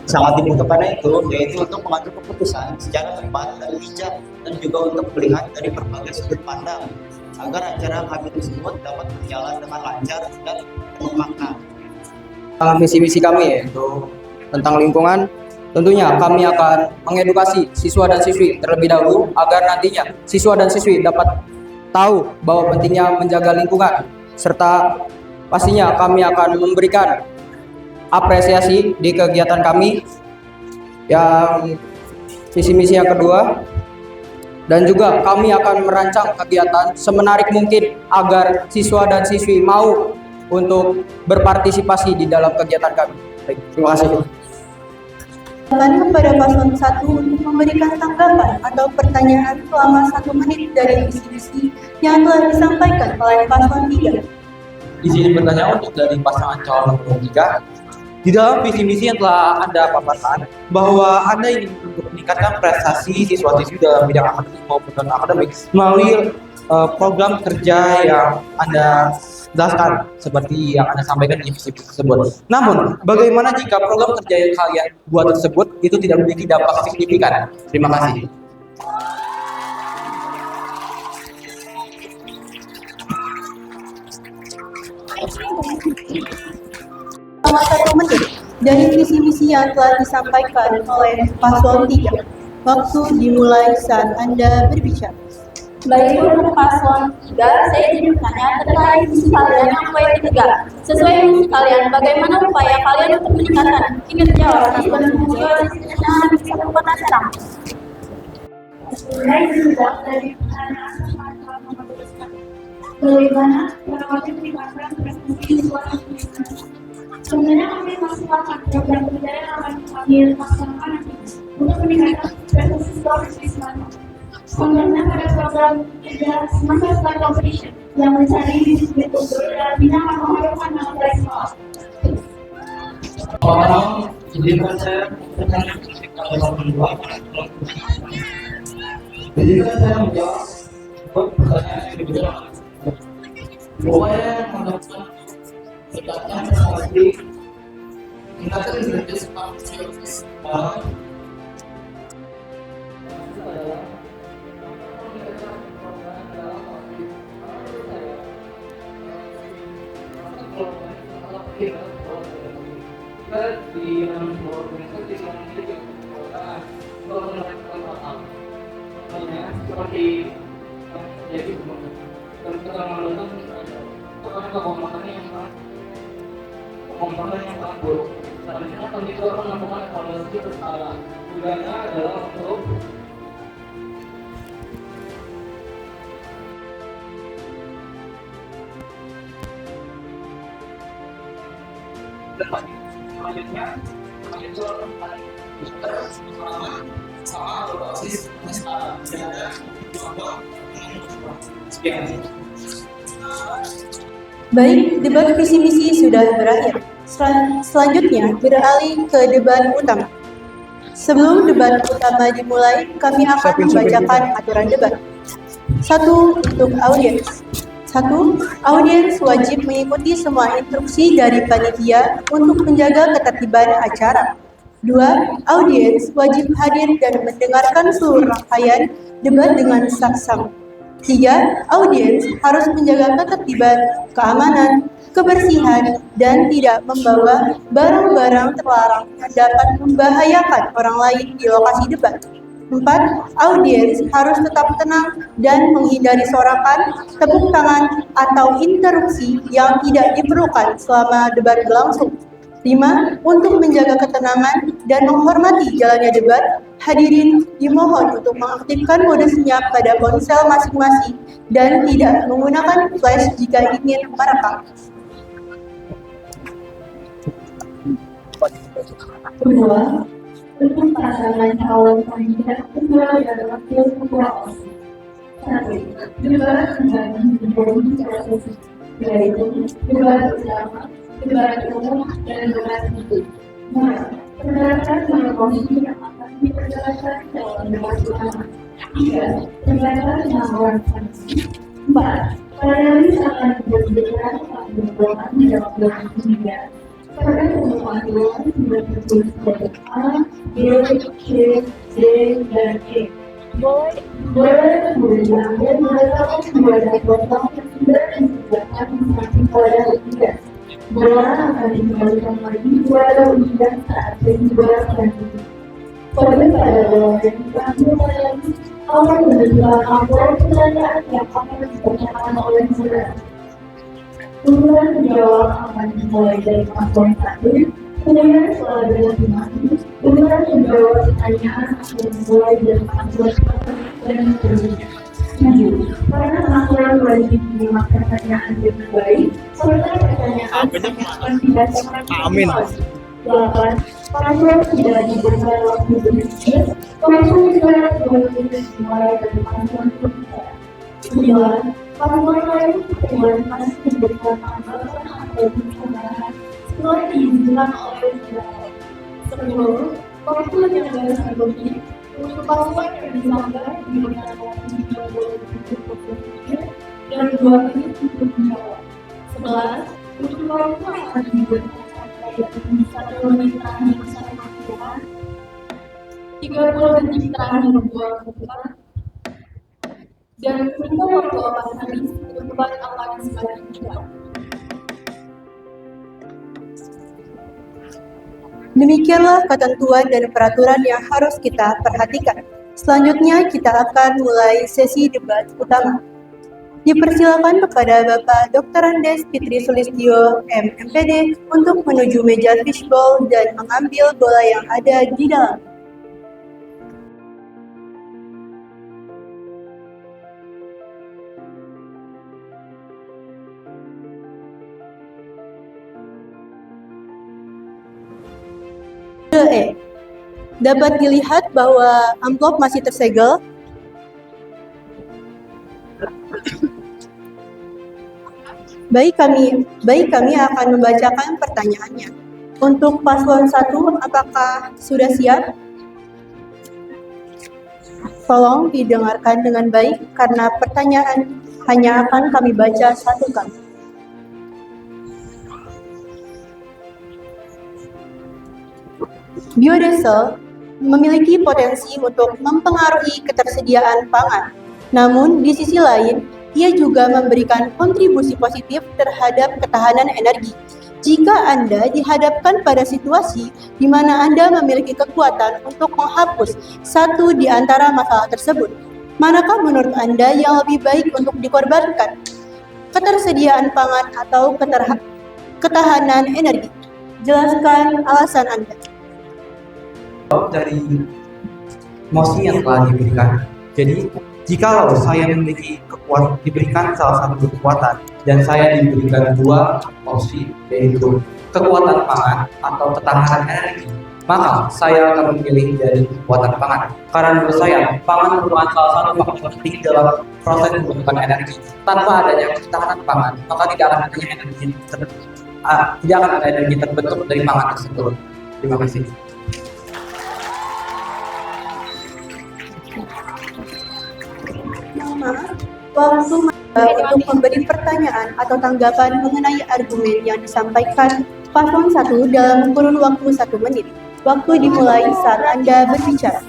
Speaker 11: Sangat dibutuhkan itu yaitu untuk mengambil keputusan secara tepat dan bijak dan juga untuk melihat dari berbagai sudut pandang agar acara kami tersebut dapat berjalan dengan lancar dan penuh makna.
Speaker 3: Visi misi kami yaitu tentang lingkungan, tentunya kami akan mengedukasi siswa dan siswi terlebih dahulu agar nantinya siswa dan siswi dapat tahu bahwa pentingnya menjaga lingkungan, serta pastinya kami akan memberikan apresiasi di kegiatan kami yang visi misi yang kedua, dan juga kami akan merancang kegiatan semenarik mungkin agar siswa dan siswi mau untuk berpartisipasi di dalam kegiatan kami. Terima kasih.
Speaker 9: Silakan kepada paslon 1 untuk memberikan tanggapan atau pertanyaan selama 1 menit dari visi-misi yang telah disampaikan oleh paslon 3.
Speaker 10: Izin bertanya untuk dari pasangan calon nomor 3. Di dalam visi misi yang telah Anda paparkan bahwa Anda ingin untuk meningkatkan prestasi siswa-siswi dalam bidang akademik maupun non akademik melalui program kerja yang Anda jelaskan seperti yang Anda sampaikan di visi tersebut. Namun, bagaimana jika program kerja yang kalian buat tersebut itu tidak memiliki dampak signifikan? Terima kasih.
Speaker 9: Selama 1 menit dari visi misi yang telah disampaikan oleh paslon 3. Waktu dimulai saat Anda berbicara.
Speaker 2: Baik, untuk paslon 3, saya ingin bertanya terkait visi kalian yang poin ketiga. Sesuai visi kalian, bagaimana upaya kalian untuk meningkatkan kinerja OSIS dan fungsi OSIS yang bisa Kota Serang? Bagaimana merawat meningkatkan prestasi siswa? Sebenarnya kami masih melakukan program kerja yang akan kami laksanakan nanti untuk meningkatkan prestasi siswa siswa. Sebenarnya pada program kerja semester start competition yang mencari disiplin unggul dalam bidang pemahaman nilai sekolah.
Speaker 10: Jadi saya bertanya kepada nomor 2. Jadi saya menjawab pertanyaan yang kedua. Upaya yang melakukan pendekatan strategi meningkatkan kinerja sekolah komponen yang sangat buruk. Selanjutnya kami juga akan melakukan evaluasi berkala. Tujuannya adalah untuk
Speaker 9: Baik, debat visi misi sudah berakhir. Selanjutnya beralih ke debat utama. Sebelum debat utama dimulai, kami akan membacakan aturan debat. 1. Untuk audiens. 1. Audiens wajib mengikuti semua instruksi dari panitia untuk menjaga ketertiban acara. 2. Audiens wajib hadir dan mendengarkan seluruh rangkaian debat dengan saksama. 3. Audiens harus menjaga ketertiban, keamanan, kebersihan, dan tidak membawa barang-barang terlarang yang dapat membahayakan orang lain di lokasi debat. 4. Audiens harus tetap tenang dan menghindari sorakan, tepuk tangan, atau interupsi yang tidak diperlukan selama debat berlangsung. 5. Untuk menjaga ketenangan dan menghormati jalannya debat, hadirin dimohon untuk mengaktifkan mode senyap pada ponsel masing-masing dan tidak menggunakan flash jika ingin merekam.
Speaker 4: Kedua, untuk pasangan calon kandidat ketua dan wakil ketua OSIS. 1. Debat menjadi prosesi, yaitu debat utama, debat umum, dan debat publik. Berdasarkan komposisi yang akan diperjalankan dalam debat utama. 3. Terdapat 6 orang saksi. 4. Panelis akan berbicara sambil berdoa dalam debat ketiga. Pada pengumuman dewan sudah tertulis sebagai A, B, C, D, dan E. Boleh kemudian diambil berdasarkan dua potong yang sudah disediakan masing-masing pada undian. Bola akan dikembalikan lagi kepada undian saat sesi bola selanjutnya. Pada bola yang diambil lagi akan menentukan amplop pertanyaan yang akan ditanyakan oleh saudara. Urutan menjawab akan dimulai dari paslon 1, kemudian setelah dilanjutkan, urutan menjawab pertanyaan akan dimulai dari paslon 1 dan seterusnya. 7. Para paslon wajib menyimak pertanyaan dengan baik, serta pertanyaan akan dibacakan. Amin. 8. Paslon tidak diberikan waktu berpikir, waktu juga dimulai dari paslon berbicara. 9. Paslon lain pertemuan masih diberikan tanggapan atau pencerahan setelah diizinkan oleh saudara. 10. Waktu yang baru terbukti untuk paslon yang disanggah diberikan waktu 30 menit untuk berpikir dan 2 menit untuk menjawab. 11. Untuk waktu yang akan diberikan sampai 1 menit terakhir bersama pertemuan, 30 menit terakhir membuat keputusan, dan untuk waktu obat habis, kebetulan akan semakin cepat.
Speaker 9: Demikianlah ketentuan dan peraturan yang harus kita perhatikan. Selanjutnya kita akan mulai sesi debat utama. Dipersilakan kepada Bapak Dr. Andes Fitri Sulistyo, MPD, untuk menuju meja fishbowl dan mengambil bola yang ada di dalam. E. Dapat dilihat bahwa amplop masih tersegel. Baik kami akan membacakan pertanyaannya. Untuk paslon 1, apakah sudah siap? Tolong didengarkan dengan baik karena pertanyaan hanya akan kami baca satu kali. Biodiesel memiliki potensi untuk mempengaruhi ketersediaan pangan. Namun, di sisi lain, ia juga memberikan kontribusi positif terhadap ketahanan energi. Jika Anda dihadapkan pada situasi di mana Anda memiliki kekuatan untuk menghapus satu di antara masalah tersebut, manakah menurut Anda yang lebih baik untuk dikorbankan? Ketersediaan pangan atau ketahanan energi? Jelaskan alasan Anda.
Speaker 10: Dari mosi yang telah diberikan. Jadi, jikalau saya diberikan salah satu kekuatan dan saya diberikan 2 opsi, yaitu kekuatan pangan atau ketahanan energi, maka saya akan memilih dari kekuatan pangan. Karena menurut saya, pangan merupakan salah satu faktor penting dalam proses pembentukan energi. Tanpa adanya ketahanan pangan, maka tidak akan ada energi terbentuk dari pangan tersebut. Terima kasih.
Speaker 9: Waktu untuk memberi pertanyaan atau tanggapan mengenai argumen yang disampaikan paslon 1 dalam kurun waktu 1 menit. Waktu dimulai saat Anda berbicara.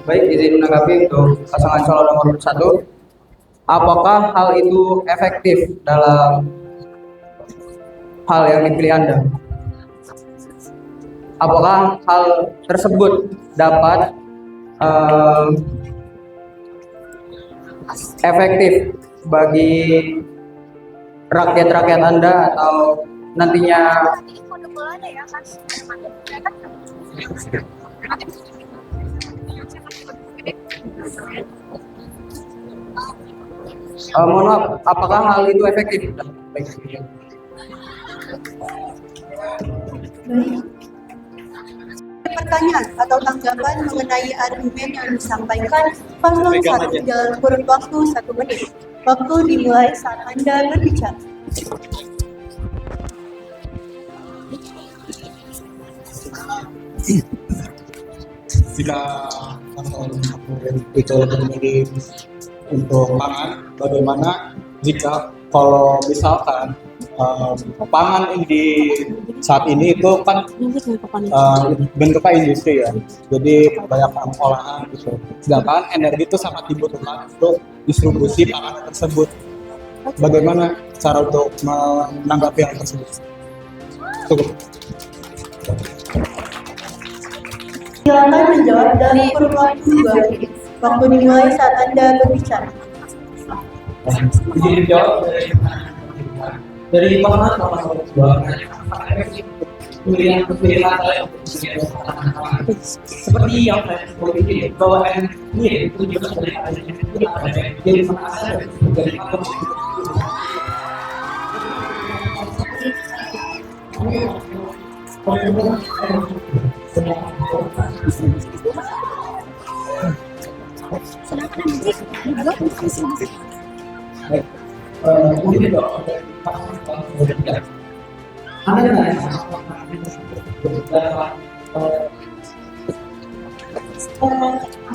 Speaker 10: Baik, izin menanggapi untuk pasangan calon nomor 1. Apakah hal itu efektif dalam hal yang dipilih Anda? Apakah hal tersebut dapat efektif bagi rakyat-rakyat Anda atau nantinya mohon maaf, apakah hal itu efektif?
Speaker 9: Pertanyaan atau tanggapan mengenai argumen yang disampaikan paslon 1 dalam kurun waktu 1 menit. Waktu dimulai saat Anda berbicara.
Speaker 8: Jika paslon 1 itu memilih untuk pangan, bagaimana jika kalau misalkan pangan di saat ini itu kan bentuknya industri ya, jadi banyak olahan gitu. Sedangkan energi itu sangat dibutuhkan untuk distribusi pangan tersebut. Bagaimana cara untuk menanggapi hal tersebut? Cukup.
Speaker 9: Silakan menjawab dalam kurun waktu 2 menit. Waktu dimulai saat Anda berbicara.
Speaker 10: Izin jawab dari pasangan nomor 2. Pilihan seperti yang saya sebutkan bahwa ini itu juga jadi masalah dari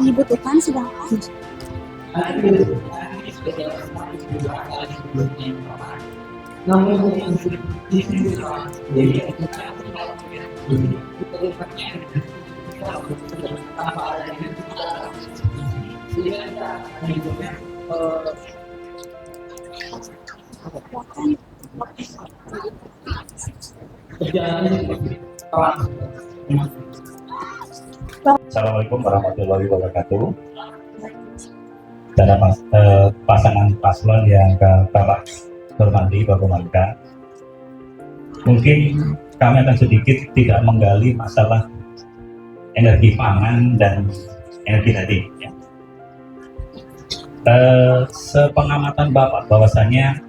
Speaker 2: dibutuhkan sedangkan
Speaker 12: Assalamualaikum warahmatullahi wabarakatuh. Dan pasangan paslon yang Bapak hormati, Bapak Malika, mungkin kami akan sedikit tidak menggali masalah energi pangan dan energi tadi. Ya. Sepengamatan Bapak bahwasanya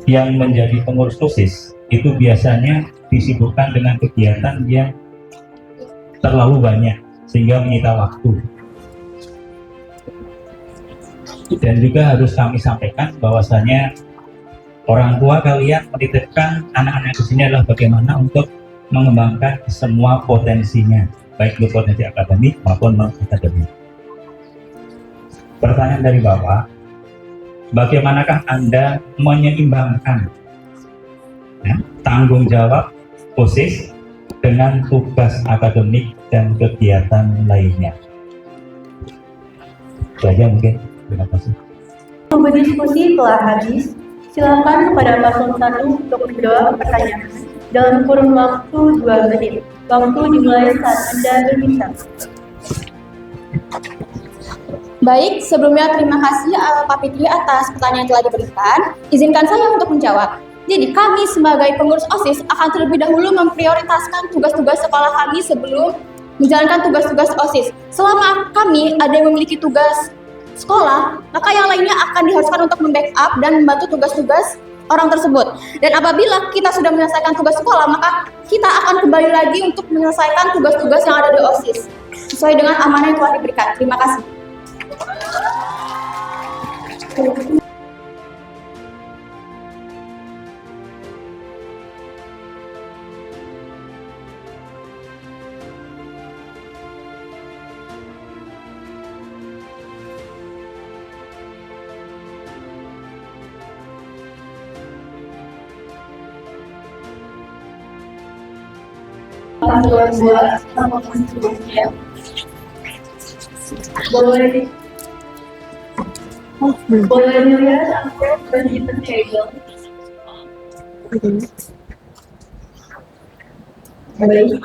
Speaker 12: yang menjadi pengurus OSIS itu biasanya disibukkan dengan kegiatan yang terlalu banyak sehingga menyita waktu. Dan juga harus kami sampaikan bahwasanya orang tua kalian menitipkan anak-anak di sini adalah bagaimana untuk mengembangkan semua potensinya, baik itu potensi akademik maupun non akademik. Pertanyaan dari Bapak, bagaimanakah Anda menyeimbangkan tanggung jawab OSIS dengan tugas akademik dan kegiatan lainnya? Itu aja mungkin. Terima kasih.
Speaker 9: Berdiskusi telah habis. Silakan kepada paslon 1 untuk menjawab pertanyaan dalam kurun waktu 2 menit. Waktu dimulai saat Anda berbicara.
Speaker 2: Baik, sebelumnya terima kasih Pak Fitri atas pertanyaan yang telah diberikan. Izinkan saya untuk menjawab. Jadi kami sebagai pengurus OSIS akan terlebih dahulu memprioritaskan tugas-tugas sekolah kami sebelum menjalankan tugas-tugas OSIS. Selama kami ada yang memiliki tugas sekolah, maka yang lainnya akan diharuskan untuk membackup dan membantu tugas-tugas orang tersebut. Dan apabila kita sudah menyelesaikan tugas sekolah, maka kita akan kembali lagi untuk menyelesaikan tugas-tugas yang ada di OSIS sesuai dengan amanah yang telah diberikan. Terima kasih.
Speaker 4: Boleh dilihat amplop dan hidden table. Baik.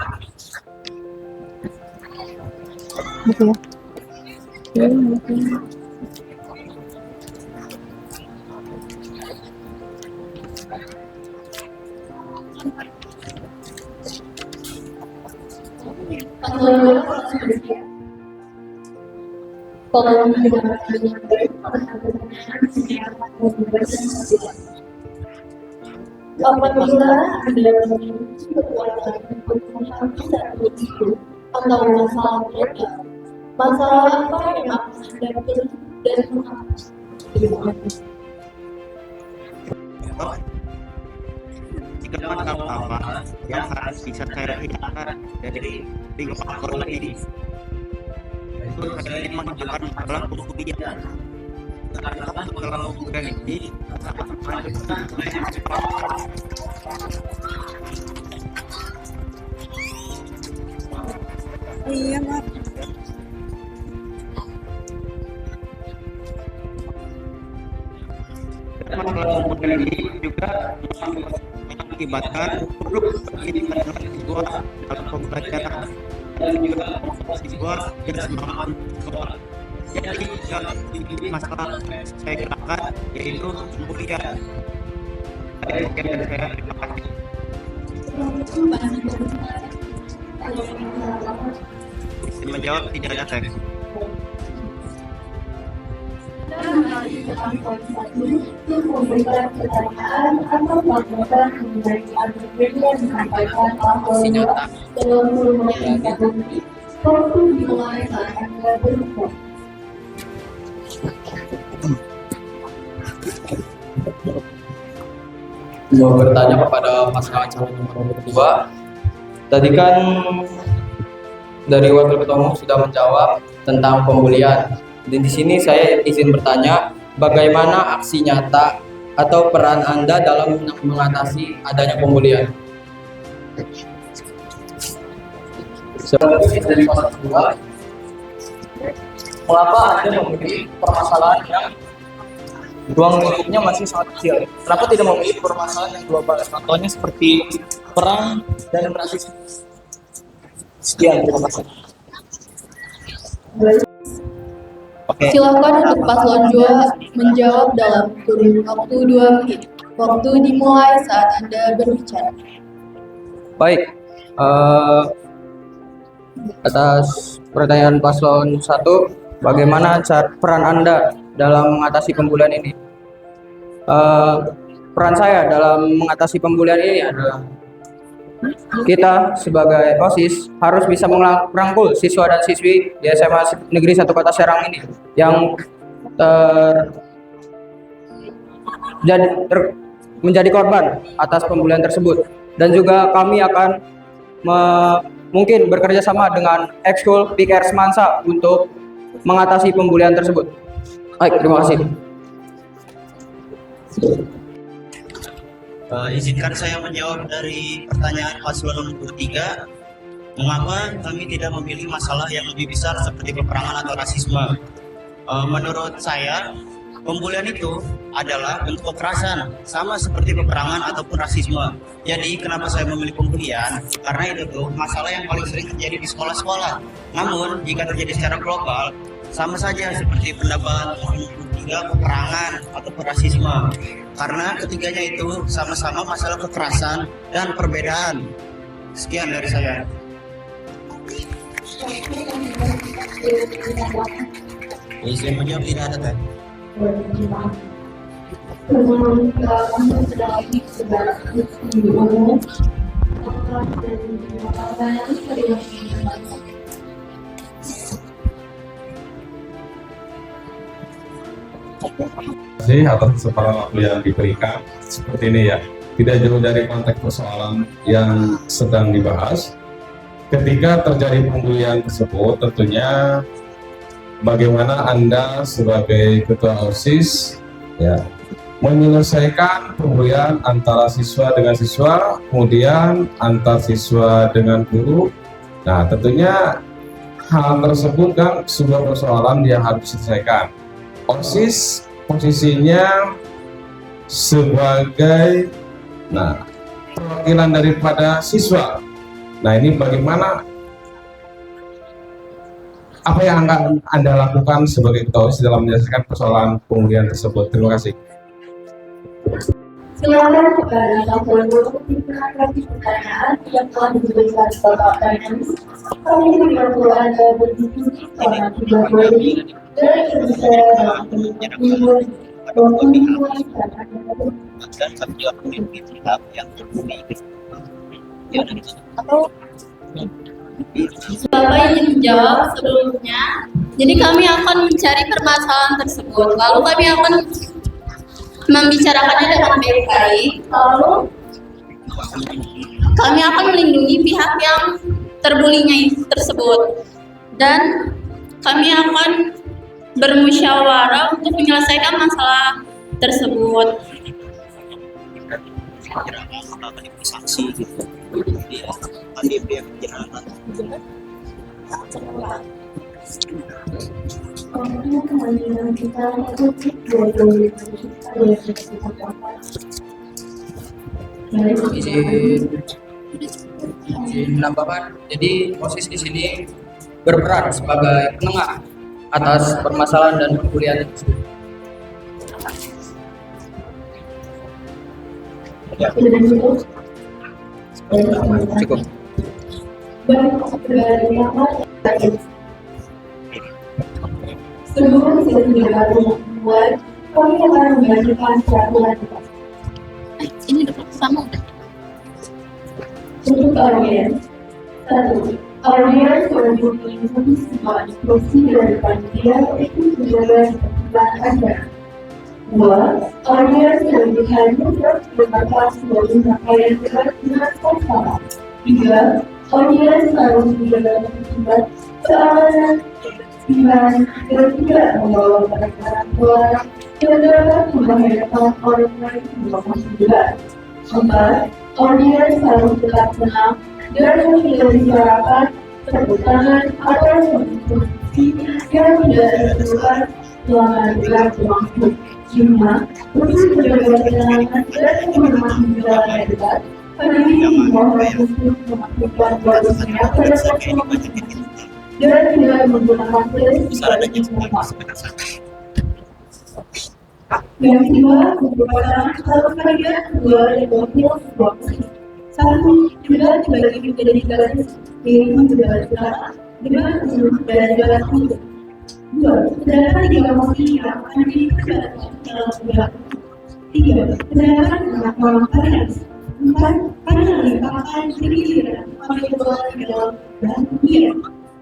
Speaker 4: Tolong mendengarkan dengan baik apabila Anda memiliki kekuatan untuk menghapuskan itu atau masalah mereka, masalah apa yang akan Anda pilih dan menghapus?
Speaker 11: Jika masalah apa yang harus bisa saya hilangkan dari 3 faktor ini, itu saya mengajukan masalah pembuktian. Karena masalah pembuktian ini
Speaker 1: Iya, Mak.
Speaker 11: masalah pembuktian ini juga mengakibatkan buruk pendidikan siswa dalam pembelajaran dan juga siswa yang semangat sekolah. Jadi ini masalah saya katakan yaitu pembuktian. Dari saya terima kasih. Menjawab tidak ada teks.
Speaker 4: Memberikan pertanyaan atau melakukan mengenai argumen yang disampaikan dalam forum yang akademik, waktu dimulai saat Anda berhukum.
Speaker 10: Mau bertanya kepada pasangan calon nomor 2. Tadi kan dari wakil ketua umum sudah menjawab tentang pembulian. Dan di sini saya izin bertanya, bagaimana aksi nyata atau peran Anda dalam mengatasi adanya pembulian? Seperti dari pasal 2, mengapa Anda memilih permasalahan yang ruang lingkupnya masih sangat kecil? Kenapa tidak memilih permasalahan yang global? Contohnya seperti perang dan rasisme. Sekian, terima kasih.
Speaker 9: Silakan untuk paslon 2 menjawab dalam kurun waktu 2 menit. Waktu dimulai saat Anda berbicara.
Speaker 10: Baik, atas pertanyaan paslon 1, bagaimana peran Anda dalam mengatasi pembulian ini? Peran saya dalam mengatasi pembulian ini adalah kita sebagai OSIS harus bisa merangkul siswa dan siswi di SMA Negeri 1 Kota Serang ini yang menjadi korban atas pembulian tersebut. Dan juga kami akan mungkin bekerja sama dengan Ekskul PKR Semansa untuk mengatasi pembulian tersebut. Baik, terima kasih.
Speaker 11: Izinkan saya menjawab dari pertanyaan paslon nomor 3. Mengapa kami tidak memilih masalah yang lebih besar seperti peperangan atau rasisme? Menurut saya, pembulian itu adalah bentuk kekerasan, sama seperti peperangan ataupun rasisme. Jadi kenapa saya memilih pembulian? Karena itu tuh masalah yang paling sering terjadi di sekolah-sekolah. Namun jika terjadi secara global, sama saja seperti pendapat peperangan ataupun rasisme, karena ketiganya itu sama-sama masalah kekerasan dan perbedaan. Sekian dari saya. Izin menjawab tidak ada kan?
Speaker 4: Sebelum kami sedang di umum,
Speaker 6: kasih atas kesempatan waktu yang diberikan. Seperti ini ya, tidak jauh dari konteks persoalan yang sedang dibahas. Ketika terjadi pembulian tersebut, tentunya bagaimana Anda sebagai ketua OSIS ya menyelesaikan pembulian antara siswa dengan siswa, kemudian antar siswa dengan guru. Nah, tentunya hal tersebut kan sebuah persoalan yang harus diselesaikan. OSIS posisinya sebagai perwakilan daripada siswa. Nah, ini bagaimana, apa yang akan Anda lakukan sebagai ketua OSIS dalam menyelesaikan persoalan pembulian tersebut? Terima kasih.
Speaker 4: silakan kepada Kapolri untuk menanggapi pertanyaan yang telah diberikan Bapak Danis. Kami membantu Anda berdiskusi selama 3 menit dan selesai dalam minggu
Speaker 11: dan setiap pemimpin pihak yang terbumi.
Speaker 2: Bapak ingin menjawab sebelumnya. Jadi kami akan mencari permasalahan tersebut. Lalu kami akan membicarakannya dengan baik-baik. Lalu kami akan melindungi pihak yang terbulinya tersebut. Dan kami akan bermusyawarah untuk menyelesaikan masalah tersebut.
Speaker 11: Saksi gitu. Dia tadi pihak penjelasan.
Speaker 3: Izin menambahkan, jadi OSIS di sini berperan sebagai penengah atas permasalahan dan pembulian tersebut. Cukup.
Speaker 4: Sebelum sesi baru dimulai, kami akan membagikan peraturan.
Speaker 2: Ini udah sama udah.
Speaker 4: Untuk audiens, 1. Audiens menunjukkan semua instruksi dari panitia untuk menjaga ketertiban Anda. 2. Audiens menunjukkan terus berbatas dari pakaian berat dengan sama. 3. Audiens harus menjaga ketertiban keamanan dan tidak membawa barang-barang keluar yang dapat membahayakan orang lain di lokasi gelap. 4. Audiens harus tetap tenang dan menghindari gerakan, tepuk tangan atau instruksi yang tidak diperlukan selama beberapa waktu. 5. Untuk menjaga ketenangan dan menghormati jalan debat, pendiri dimohon untuk memastikan bahwa pada waktu dan tidak menggunakan telepon sebagai yang kedua, merupakan satu bagian kedua dari wakil sebuah musik. 1. Juga dibagi menjadi garis, yaitu garis utama dengan unsur dan garis hidup. 2. Sedangkan 3 musik yang akan dikerjakan dalam sebuah. 3. Sedangkan 6 orang panas. 4. Karena melimpahkan pikiran pada bola di dalam dan dia.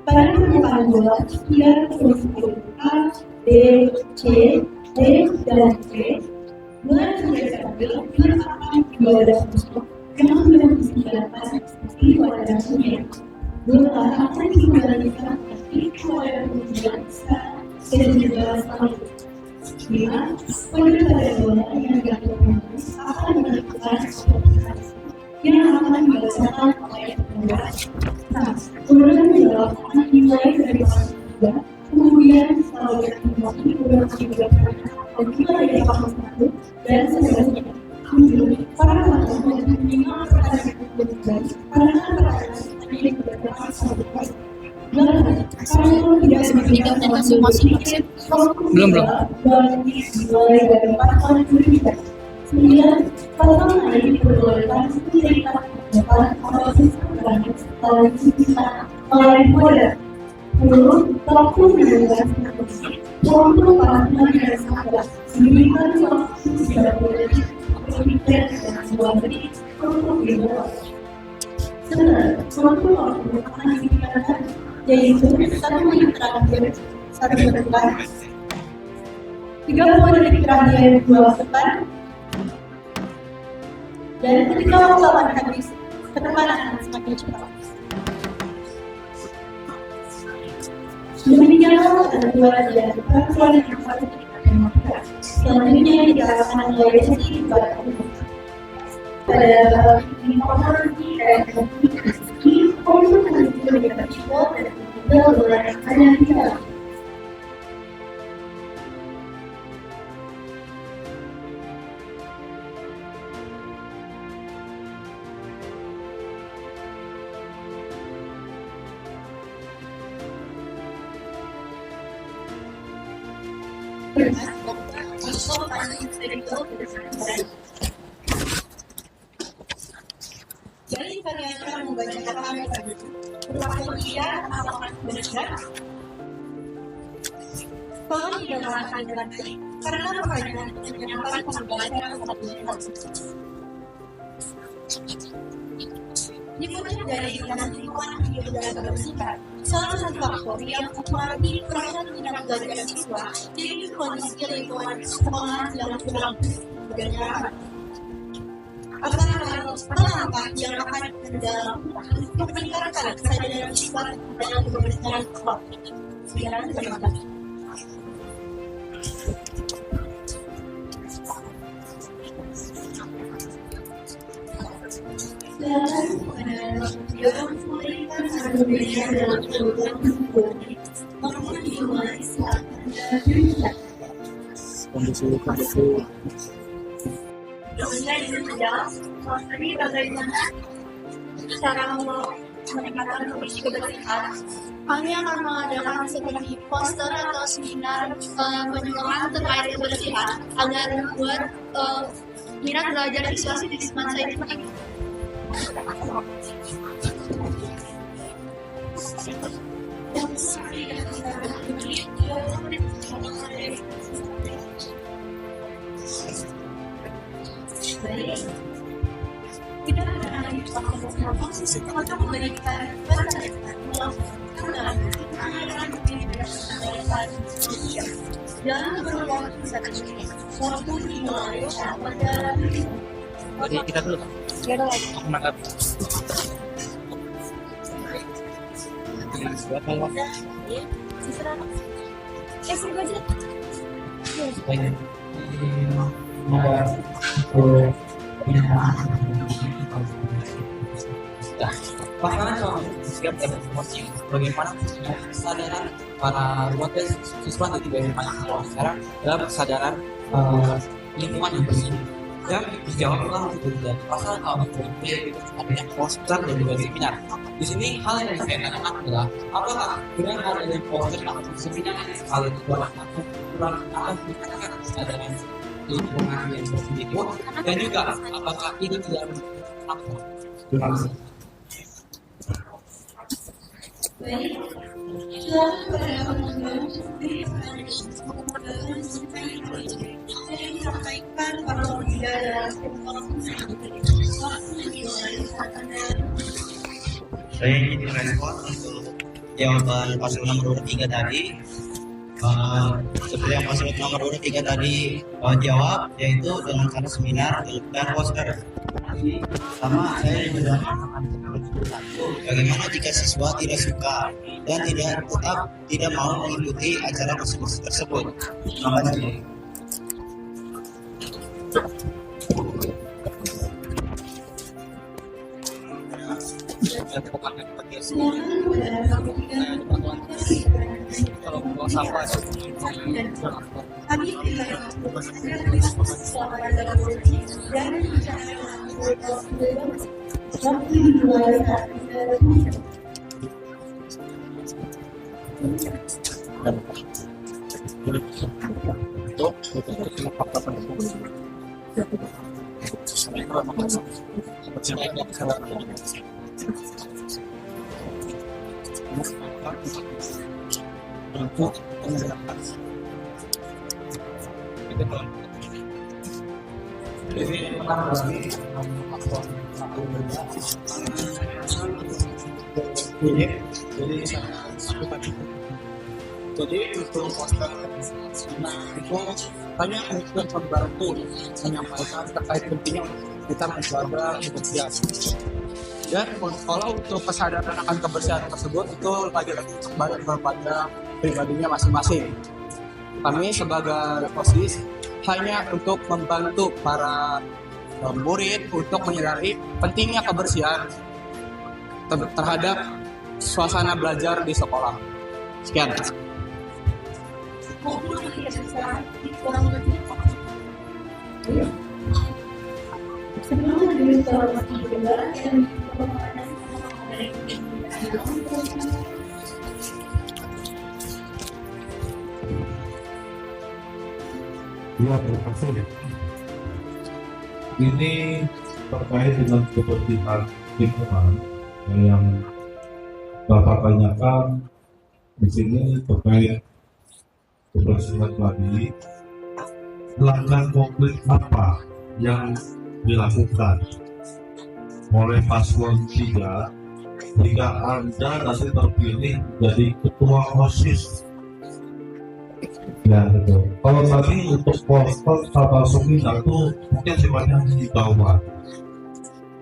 Speaker 4: Pada permukaan bola, ia terus A, B, C, D, dan C. Mulai menjadi ambil meletakkan dua dasar yang belum disediakan seperti pada dasarnya. Bola akan dikembalikan seperti pada dasar dan juga sekali. 5. Pada bola yang dilakukan akan melakukan yang akan dilaksanakan oleh pengurus. Nah, kemudian dilakukan dimulai dari fase 3, kemudian setelah dimulai durasi dilakukan apabila dari fase 1 dan seterusnya. Kemudian para pelaku yang minimal pada kemudian karena ini berdasarkan satu fase. Kalau tidak
Speaker 2: Meninggalkan masing-masing.
Speaker 3: Belum.
Speaker 4: Dimulai dari pasal 3. 9. Pasal ini diperbolehkan sekitar depan atau sistem oleh kita oleh kode. 10. Waktu mendengar waktu para pendengar sahabat Diberikan waktu 30 detik berpikir dengan sebuah detik untuk berbuat. Sebenarnya, suatu waktu akan digunakan, yaitu 1 menit terakhir 1 depan, 30 detik terakhir 2 depan, dan ketika waktu akan habis, ke depan akan semakin cepat. Demikianlah ketentuan dan peraturan yang patut kita terapkan. Selanjutnya kita akan mulai sesi debat umum. Pada babak ini, authority dan community also contribute dengan people dan legal oleh hanya kita.
Speaker 2: Jadi kalian akan membacakan kami tadi. Berwaktu dia akan benar. Tolong didengarkan dengan baik, karena pertanyaan menyampaikan pembelajaran sangat jelas. Dikutip dari Dinas Lingkungan Hidup dan Kebersihan, salah satu faktor yang mempengaruhi perasaan minat belajar siswa yaitu kondisi lingkungan sekolah yang kurang berjalan. Akan langkah yang akan dilakukan untuk meningkatkan kesadaran siswa dalam kebersihan sekolah. Sekian, terima kasih. Yang memberikan argumen dalam kehidupan hukum maupun dimulai saat ini bagaimana cara meningkatkan kondisi kebersihan. Kami akan mengadakan seperti poster atau seminar penyuluhan terkait kebersihan agar membuat minat belajar siswa di masa ini meningkat. Kita akan untuk memberikan dalam beberapa waktu dimulai pada
Speaker 12: Jadi kita dulu aku menanggapi. Pasangan siap informasi bagaimana kesadaran para warga siswa di bagaimana kalau sekarang dalam kesadaran lingkungan yang bersih. Dan dijawablah untuk dan pasal kalau itu adanya poster dan juga seminar. Di sini hal yang saya tanyakan adalah apakah dengan adanya poster atau seminar hal itu kurang meningkatkan kesadaran lingkungan yang bersih itu dan juga apakah itu tidak apa? Terima kasih.
Speaker 2: Baik, sampaikan kalau tidak ada
Speaker 11: saya ingin merespon untuk jawaban paslon nomor urut 3 tadi. Seperti yang paslon nomor urut 3 tadi jawab, yaitu dengan cara seminar dan poster. Sama saya juga bagaimana jika siswa tidak suka dan tidak mau mengikuti acara tersebut. Terima kasih.
Speaker 10: Kalau buang sampah
Speaker 8: Jadi menang resmi. Jadi untuk poster itu hanya untuk membantu menyampaikan terkait pentingnya kita menjaga kebersihan. Dan kalau untuk kesadaran akan kebersihan tersebut itu lagi-lagi kembali kepada pribadinya masing-masing. Kami sebagai OSIS hanya untuk membantu para murid untuk menyadari pentingnya kebersihan terhadap suasana belajar di sekolah. Sekian.
Speaker 4: Sebelum menuju ke lokasi kedua dan
Speaker 13: ya, terima kasih. Ini terkait dengan kebersihan lingkungan yang Bapak tanyakan di sini terkait kebersihan tadi. Langkah konkret apa yang dilakukan oleh paslon 3 jika Anda nanti terpilih jadi ketua OSIS? Ya betul. Kalau tadi untuk poster tata seminar itu mungkin sifatnya di bawah.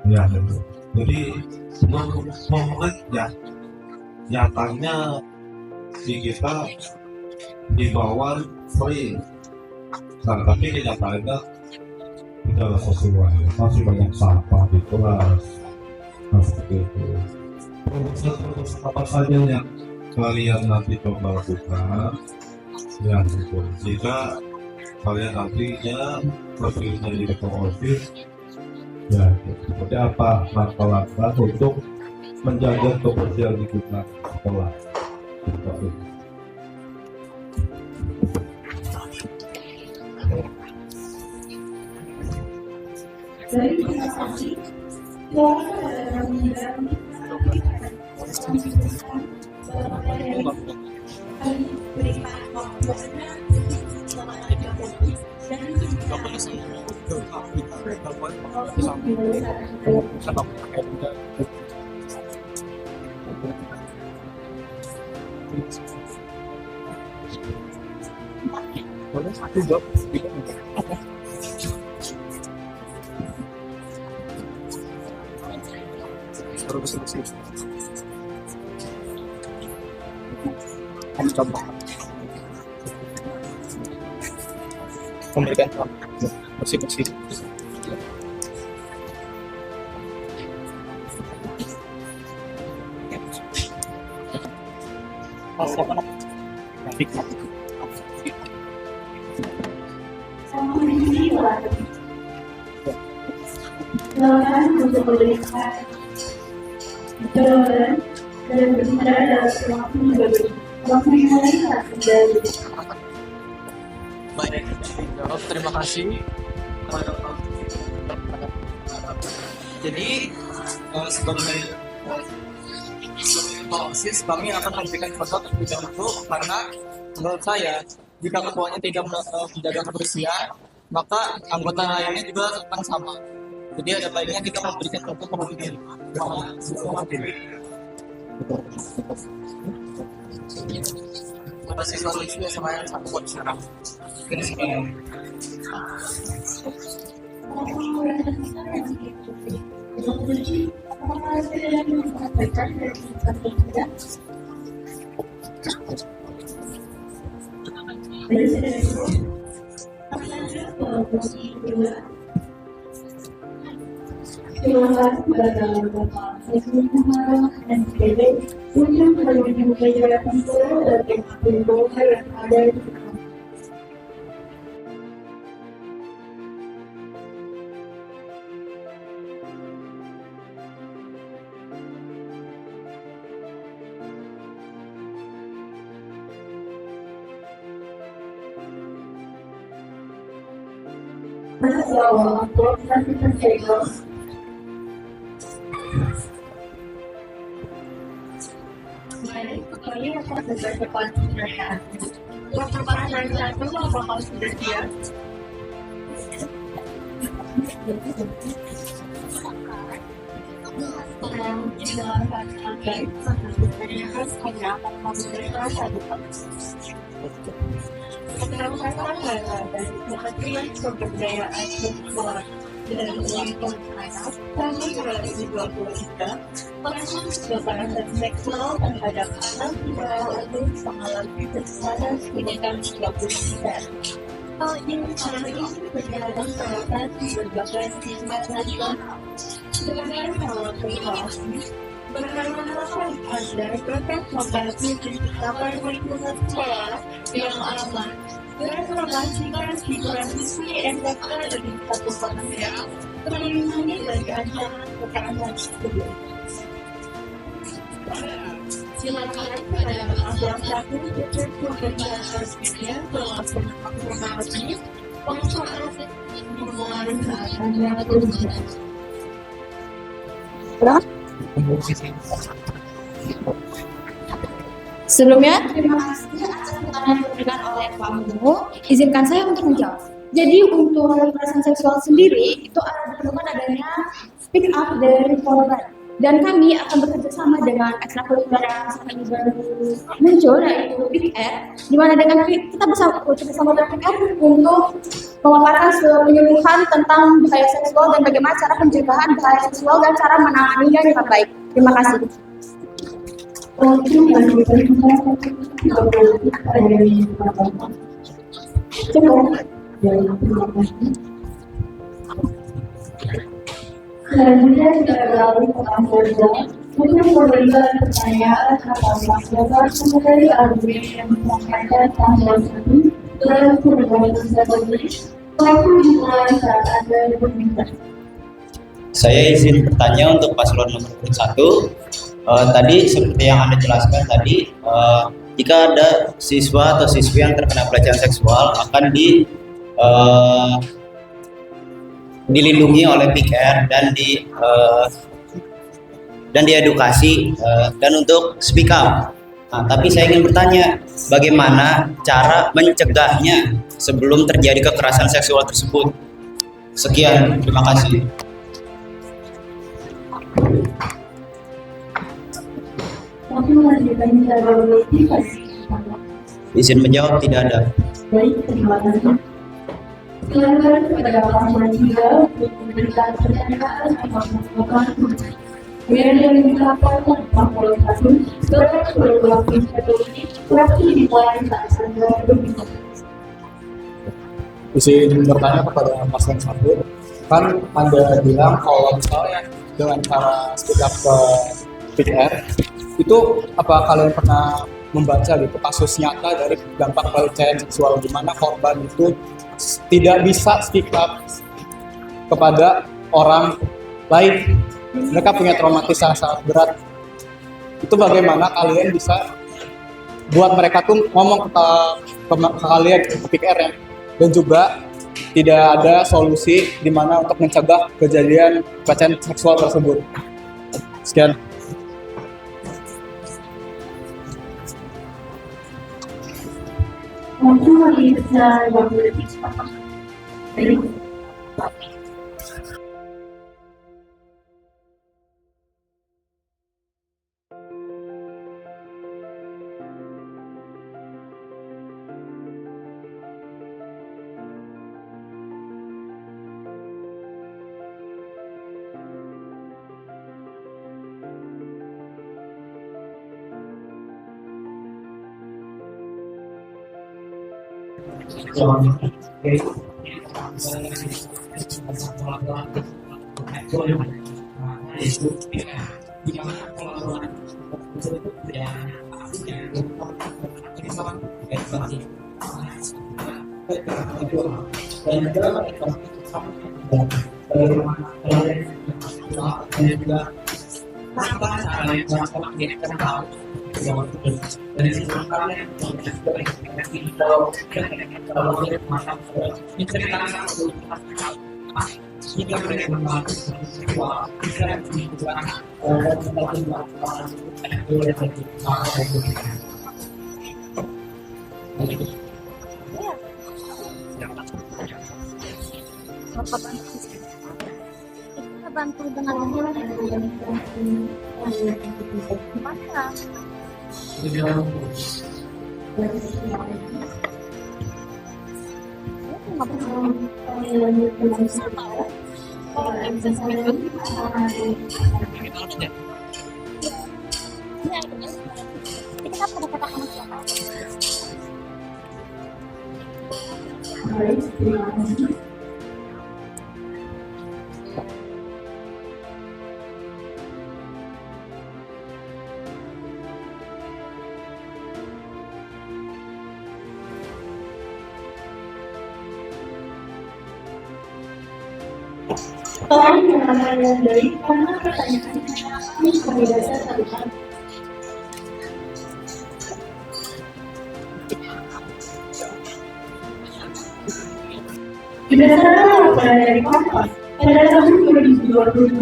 Speaker 13: Ya betul. Jadi konkret ya nyatanya di kita di bawah free. Nah, tapi kenyataannya tidak sesuai, masih banyak sampah di kelas, seperti itu. Terus apa saja yang kalian nanti coba lakukan, yang itu jika kalian nantinya terpilih jadi ketua OSIS, ya seperti apa langkah-langkah untuk menjaga kebersihan lingkungan sekolah. Seperti itu.
Speaker 4: dari transaksi keuangan dalam bidang berikan waktunya
Speaker 8: boleh satu job terus kami coba memberikan bersih-bersih.
Speaker 4: Silakan untuk memberikan jawaban dan berbicara dalam waktu juga waktu yang lain dari
Speaker 8: Baik, jawab. Terima kasih. Jadi sebagai OSIS kami akan memberikan contoh terlebih dahulu karena menurut saya jika ketuanya tidak menjaga kebersihan maka anggota lainnya juga akan sama. Jadi ada baiknya kita memberikan contoh terlebih dahulu. Siswa siswi semuanya satu buat sekarang.
Speaker 4: Silakan kepada Bapak Presiden dan PB untuk menuju meja kumpul dan kumpul yang ada di
Speaker 2: Kami akan mempercepat perayaan. Untuk para satu bakal sudah siap
Speaker 1: Kementerian Pemberdayaan Perempuan dan Perlindungan Anak tahun 2023 tentang kekerasan seksual terhadap anak di bawah umur mengalami besaran sekitar 30%. Hal ini berjalan terletak di berbagai tingkat nasional. Dengan melakukan bermanfaat agar dapat membantu menciptakan lingkungan sekolah yang aman dan memastikan siswa-siswi SMK lebih satu yang terlindungi dari ancaman kekerasan tersebut. Silakan pada pasal 1 Buku Pemberdayaan Perempuan Pelaksanaan Informasi Pengusahaan Hubungan Saat Anda Bekerja.
Speaker 2: Sebelumnya, terima kasih atas pertanyaan yang diberikan oleh Pak Mumu. Izinkan saya untuk menjawab. Jadi untuk kekerasan seksual sendiri itu diperlukan adanya speak up dari korban. Dan kami akan bekerja sama dengan ekstrakurikuler yang saat ini baru muncul, yaitu PIKR, di mana dengan kita bersama dengan PIKR untuk memaparkan penyuluhan tentang bahaya seksual dan bagaimana cara pencegahan bahaya seksual dan cara menanganinya dengan baik. Terima kasih.
Speaker 4: Selanjutnya kita beralih ke Kamboja untuk memberikan pertanyaan atas masyarakat mengenai argumen yang disampaikan tanggal 1 dalam perubahan strategi waktu dimulai saat Anda berbicara.
Speaker 11: Saya izin bertanya untuk paslon nomor 1. Tadi seperti yang Anda jelaskan tadi, jika ada siswa atau siswi yang terkena pelecehan seksual akan dilindungi oleh PIKR dan diedukasi dan untuk speak up. Nah, tapi saya ingin bertanya, bagaimana cara mencegahnya sebelum terjadi kekerasan seksual tersebut? Sekian, terima kasih. Izin menjawab, tidak ada.
Speaker 4: Baik, terima kasih. Silakan kepada paslon 3 untuk memberikan pertanyaan atas masalah biar yang dilaporkan paslon 1 dapat berlaku strategi waktu dimulai saat Anda berbicara.
Speaker 6: Izin bertanya kepada paslon 1, kan Anda bilang kalau misalnya dengan cara speak up ke PIKR, itu apa kalian pernah membaca gitu kasus nyata dari dampak pelecehan seksual di mana korban itu tidak bisa speak up kepada orang lain, mereka punya traumatis sangat berat. Itu bagaimana kalian bisa buat mereka tuh ngomong ke kalian, ke PIKR ya, dan juga tidak ada solusi di mana untuk mencegah kejadian pelecehan seksual tersebut. Sekian.
Speaker 4: Mungkin lagi bisa lebih cepat.
Speaker 2: bantu dengan
Speaker 4: Tolong menambahkan yang baik karena pertanyaan kami sebagai dasar taliban. Berdasarkan laporan dari Kompas, pada tahun 2022,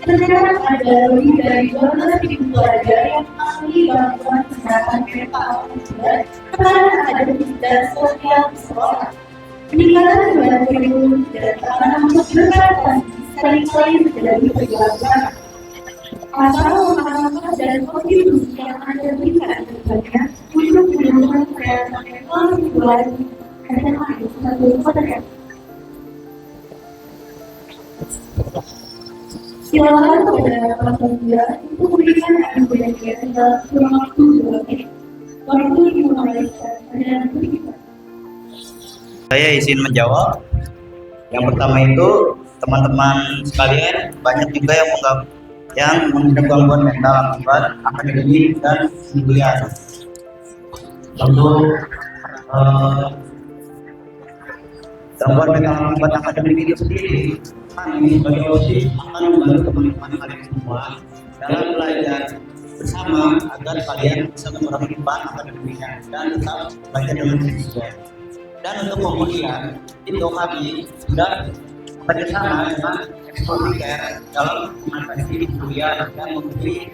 Speaker 4: tercatat ada lebih dari 12.000 keluarga yang mengalami bantuan kesehatan mental akibat tekanan dan sosial di sekolah. Peningkatan jumlah kurikulum dan tekanan untuk berkaitan seringkali terjadi pergolakan. Pasal langkah dan kontribusi yang Anda berikan kepadanya untuk mendukung kesehatan mental keluarga adalah satu potensi. Silakan kepada para pengguna untuk memberikan argumentasi dalam kurun waktu 2 menit. Waktu dimulai saat Anda berikan.
Speaker 11: Saya izin menjawab. Yang pertama itu, teman-teman sekalian, banyak juga yang mengidap gangguan mental akibat akademik dan kuliah. Tentu gangguan mental akibat akademik itu sendiri, kami sebagai OSIS akan membantu teman-teman kalian semua dalam belajar bersama agar kalian bisa mengurangi beban akademiknya dan tetap belajar dengan sesuai. Dan untuk pemulihan itu kami sudah bekerjasama dengan Expo Care dalam mengatasi kuliah dan memberi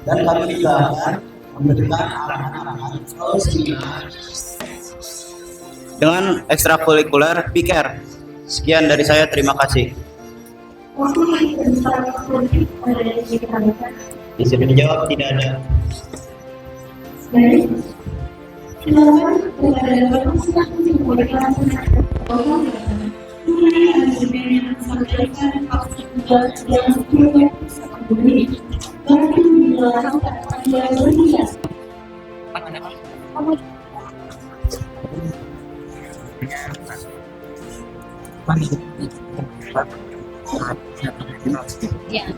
Speaker 11: dan kami juga akan memberikan arahan-arahan seminar dengan ekstrakurikuler PIKER. Sekian dari saya, terima kasih. Bisa dijawab, tidak ada.
Speaker 4: Baik, silakan kepada Bapak Sekjen memberikan mengenai argumen yang disampaikan vaksin dalam 10 menit. Baru dilakukan yang berbeda.
Speaker 2: Ya.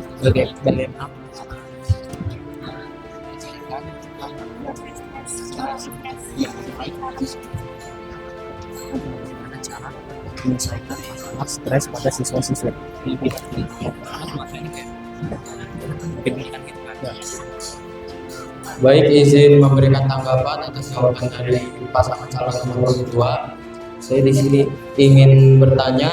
Speaker 10: Menyelesaikan masalah stres pada siswa-siswa. Baik, izin memberikan tanggapan atas jawaban dari pasangan calon nomor 2. Saya di sini ingin bertanya,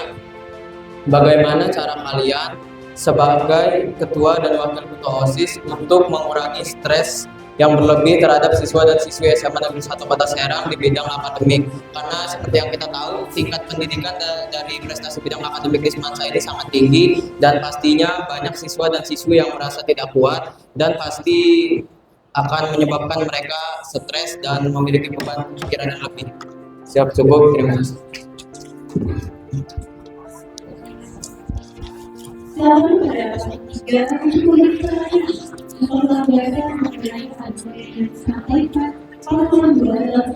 Speaker 10: bagaimana cara kalian sebagai ketua dan wakil ketua OSIS untuk mengurangi stres yang berlebih terhadap siswa dan siswi SMA Negeri 1 Kota Serang di bidang akademik? Karena seperti yang kita tahu, tingkat pendidikan dari prestasi bidang akademik di Semansa ini sangat tinggi, dan pastinya banyak siswa dan siswi yang merasa tidak kuat dan pasti akan menyebabkan mereka stres dan memiliki beban pikiran yang lebih. Siap, cukup, terima kasih.
Speaker 4: Lalu pada pasal 3 mengenai argumen yang disampaikan pasal 2 dalam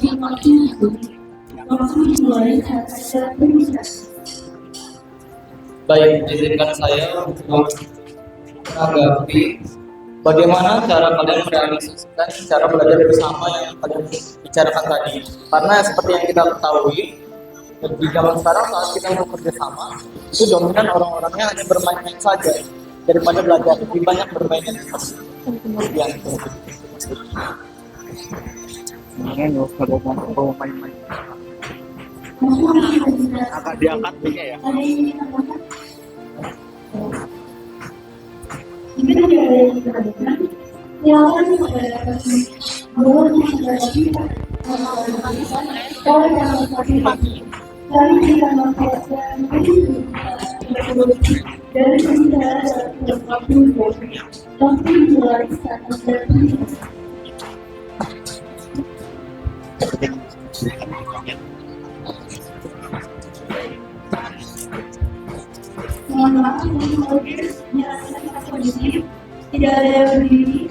Speaker 4: waktu dimulai saat ada perusahaan.
Speaker 10: Baik, izinkan saya untuk menanggapi bagaimana cara kalian merealisasikan cara belajar bersama yang kalian bicarakan tadi. Karena seperti yang kita ketahui, di zaman sekarang saat kita bekerja sama, itu dominan orang-orangnya hanya bermain-main saja daripada belajar. Lebih banyak bermain. Kemudian main-main. Agak diangkat punya ya.
Speaker 4: kami kita mempersiapkan dan kita tapi mulai saat mohon maaf tidak ada yang berdiri.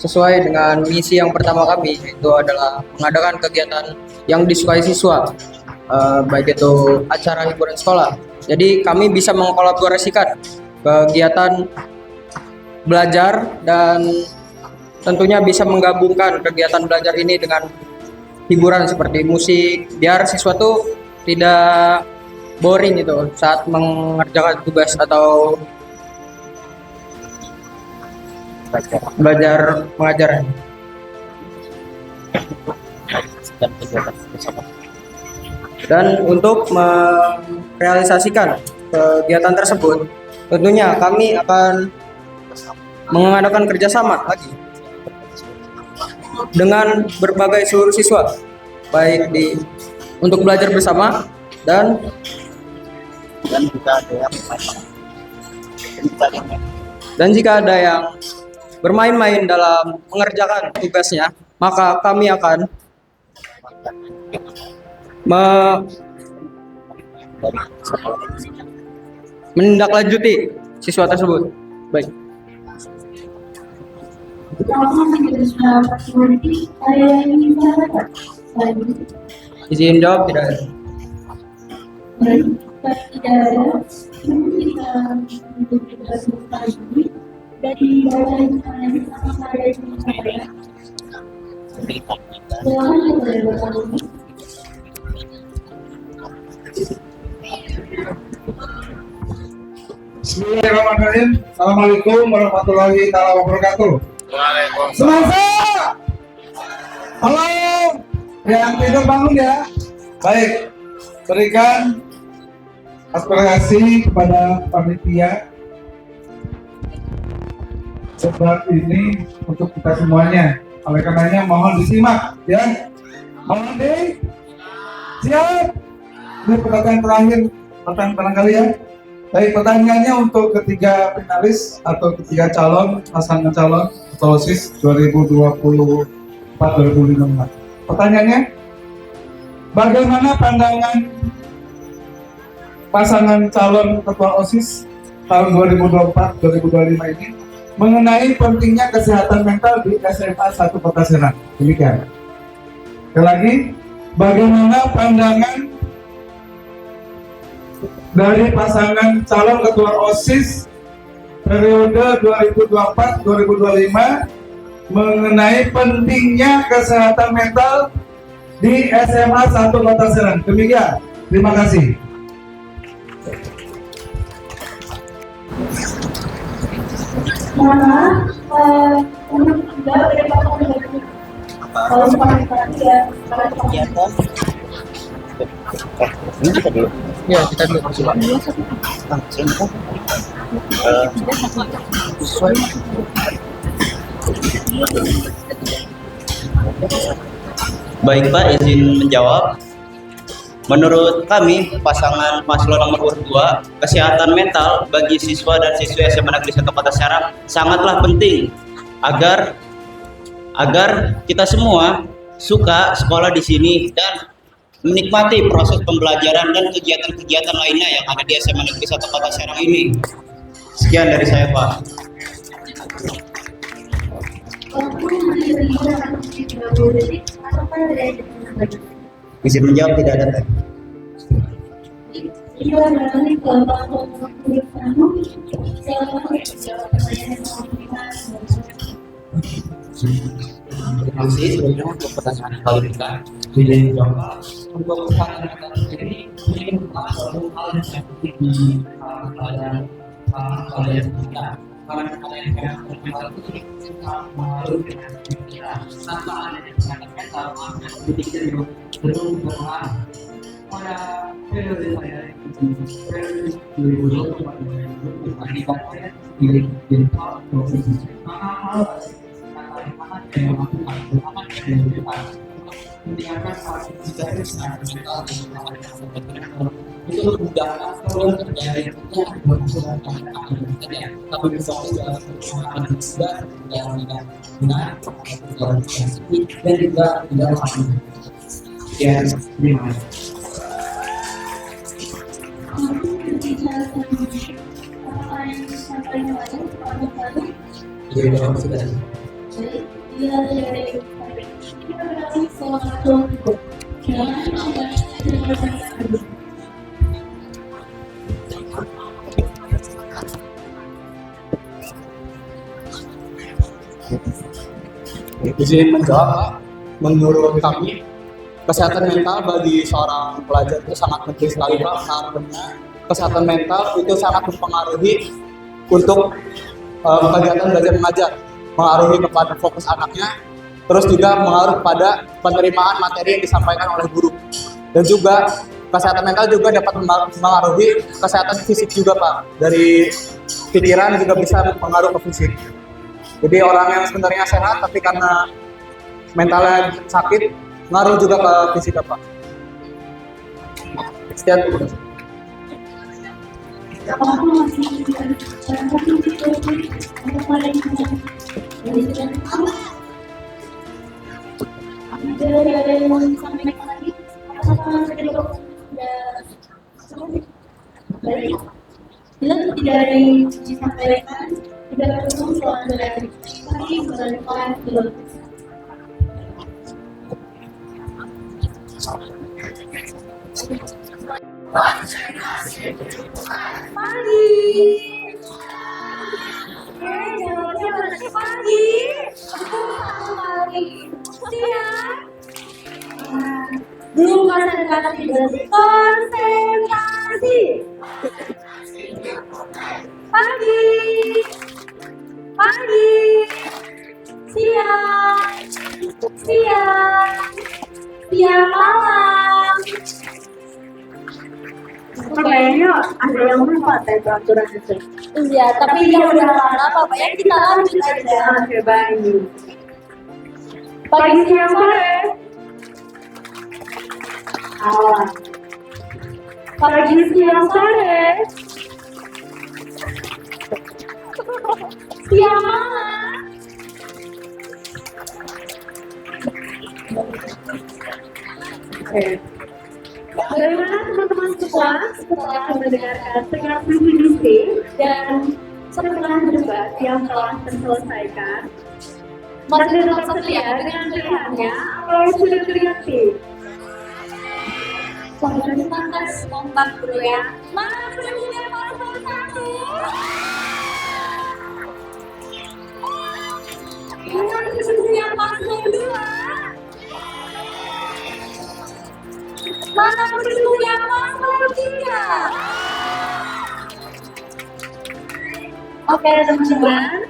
Speaker 3: Sesuai dengan misi yang pertama kami, itu adalah mengadakan kegiatan yang disukai siswa, baik itu acara hiburan sekolah. Jadi kami bisa mengkolaborasikan kegiatan belajar dan tentunya bisa menggabungkan kegiatan belajar ini dengan hiburan seperti musik, biar siswa tuh tidak boring gitu saat mengerjakan tugas atau belajar mengajar. Dan untuk merealisasikan kegiatan tersebut, tentunya kami akan mengadakan kerjasama lagi dengan berbagai seluruh siswa, baik untuk belajar bersama dan jika ada yang bermain-main dalam mengerjakan tugasnya, maka kami akan menindaklanjuti siswa tersebut. Baik. Izin jawab tidak ada.
Speaker 4: Tidak ada. Kita dari bawah sampai
Speaker 13: Bismillahirrahmanirrahim. Assalamualaikum warahmatullahi wabarakatuh. Semasa. Halo. Yang tidur bangun ya. Baik. Berikan aspirasi kepada panitia. Sebab ini untuk kita semuanya. Oleh karenanya mohon disimak ya. Mohon siap. Ini pertanyaan terakhir, pertanyaan barangkali ya. Baik, pertanyaannya untuk ketiga finalis atau ketiga pasangan calon atau OSIS 2024-2025. Pertanyaannya, bagaimana pandangan pasangan calon ketua OSIS tahun 2024-2025 ini mengenai pentingnya kesehatan mental di SMA 1 Kota Serang? Demikian. Sekali lagi, bagaimana pandangan dari pasangan calon ketua OSIS periode 2024-2025 mengenai pentingnya kesehatan mental di SMA 1 Kota Serang? Demikian. Terima kasih.
Speaker 3: Ya, kita dulu coba.
Speaker 11: Baik Pak, izin menjawab. Menurut kami, pasangan paslon nomor urut 2, kesehatan mental bagi siswa dan siswi SMA Negeri 1 Kota Serang sangatlah penting agar kita semua suka sekolah di sini dan menikmati proses pembelajaran dan kegiatan-kegiatan lainnya yang ada di SMA Negeri 1 Kota Serang ini. Sekian dari saya, Pak. Izin menjawab tidak ada.
Speaker 10: Terima kasih sebelumnya untuk pertanyaan kali kita. Jadi untuk pertanyaan ini merupakan hal yang penting di kalian kita. Karena kalian yang berpengaruh itu mengaruh dengan pikiran. Tanpa ada kesehatan mental, maka pendidikan itu belum berpengaruh. Pada periode saya periode 2020 dibandingkan oleh maka hal yang melakukan menyiapkan jika bisa mental itu memudahkan program terjadi tapi berfokus dalam perkembangan juga yang benar dan juga tidak lama. Ya, terima kasih.
Speaker 14: Izin menjawab, Pak. Menurut kami, kesehatan mental bagi seorang pelajar itu sangat penting sekali, Pak, karena kesehatan mental itu sangat mempengaruhi untuk kegiatan belajar mengajar, mengaruhi kepada fokus anaknya, terus juga mengaruh kepada penerimaan materi yang disampaikan oleh guru. Dan juga kesehatan mental juga dapat mengaruhi kesehatan fisik juga, Pak. Dari pikiran juga bisa berpengaruh ke fisik. Jadi orang yang sebenarnya sehat tapi karena mentalnya sakit, ngaruh juga ke fisik, Pak. Sekian.
Speaker 2: Ada yang mau disampaikan lagi? Baik. Bila tidak ada yang disampaikan, tidak perlu selanjutnya. Kami melanjutkan dulu. Pagi. Jawabnya berarti pagi. Pagi. Siang. Belum konsentrasi berarti konsentrasi. Pagi. Pagi. Siang. Siang. Siang malam.
Speaker 4: Kayaknya ada yang lupa peraturan itu.
Speaker 2: Iya, tapi yang udah lama pokoknya kita lanjut aja.
Speaker 4: Oke, baik. Pagi, siang, sore. Awas. Pagi, siang, sore.
Speaker 2: Siang malam.
Speaker 4: Oke. Bagaimana teman-teman semua setelah mendengarkan penjelasan visi dan setelah debat yang telah terselesaikan, masih tetap setia dengan pilihannya atau sudah terganti?
Speaker 2: Sudah semangat kompak bro ya. Mana sudah paslon 1? Mana sudah paslon 2? Mana pendukung yang paslon 3?
Speaker 4: Oke teman-teman,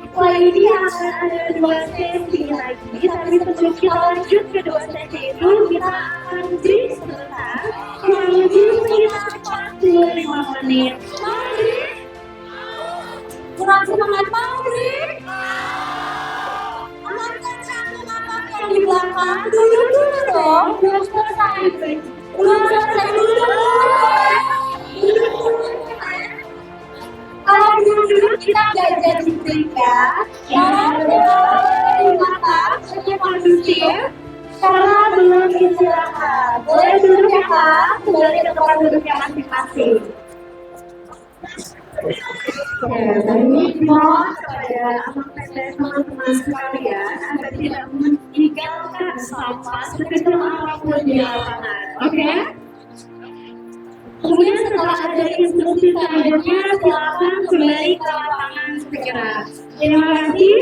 Speaker 4: setelah ini akan ada 2 sesi lagi, tapi sebelum kita lanjut ke 2 sesi itu, kita akan beri sebentar kurang lebih sekitar 45 menit.
Speaker 2: Maghrib? Kurang semangat maghrib? Angkat satu napas yang di belakang, duduk dulu dong. Belum selesai. Belum selesai, duduk dulu. Duduk dulu. Kalau duduk kita belajar disiplin ya. Jangan mata, hanya kondusif. Karena belum istirahat. Boleh duduk ya Kak, kembali ke tempat duduknya masing-masing.
Speaker 4: Ini mohon kepada teman-teman sekalian agar tidak meninggalkan sampah sekecil apapun di lapangan. Oke? Kemudian setelah ada instruksi selanjutnya, silakan kembali ke lapangan segera. Terima kasih.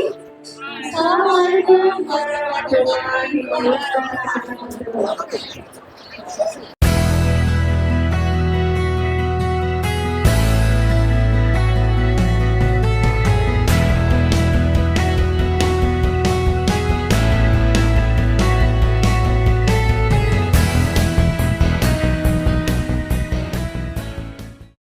Speaker 2: Assalamualaikum warahmatullahi wabarakatuh.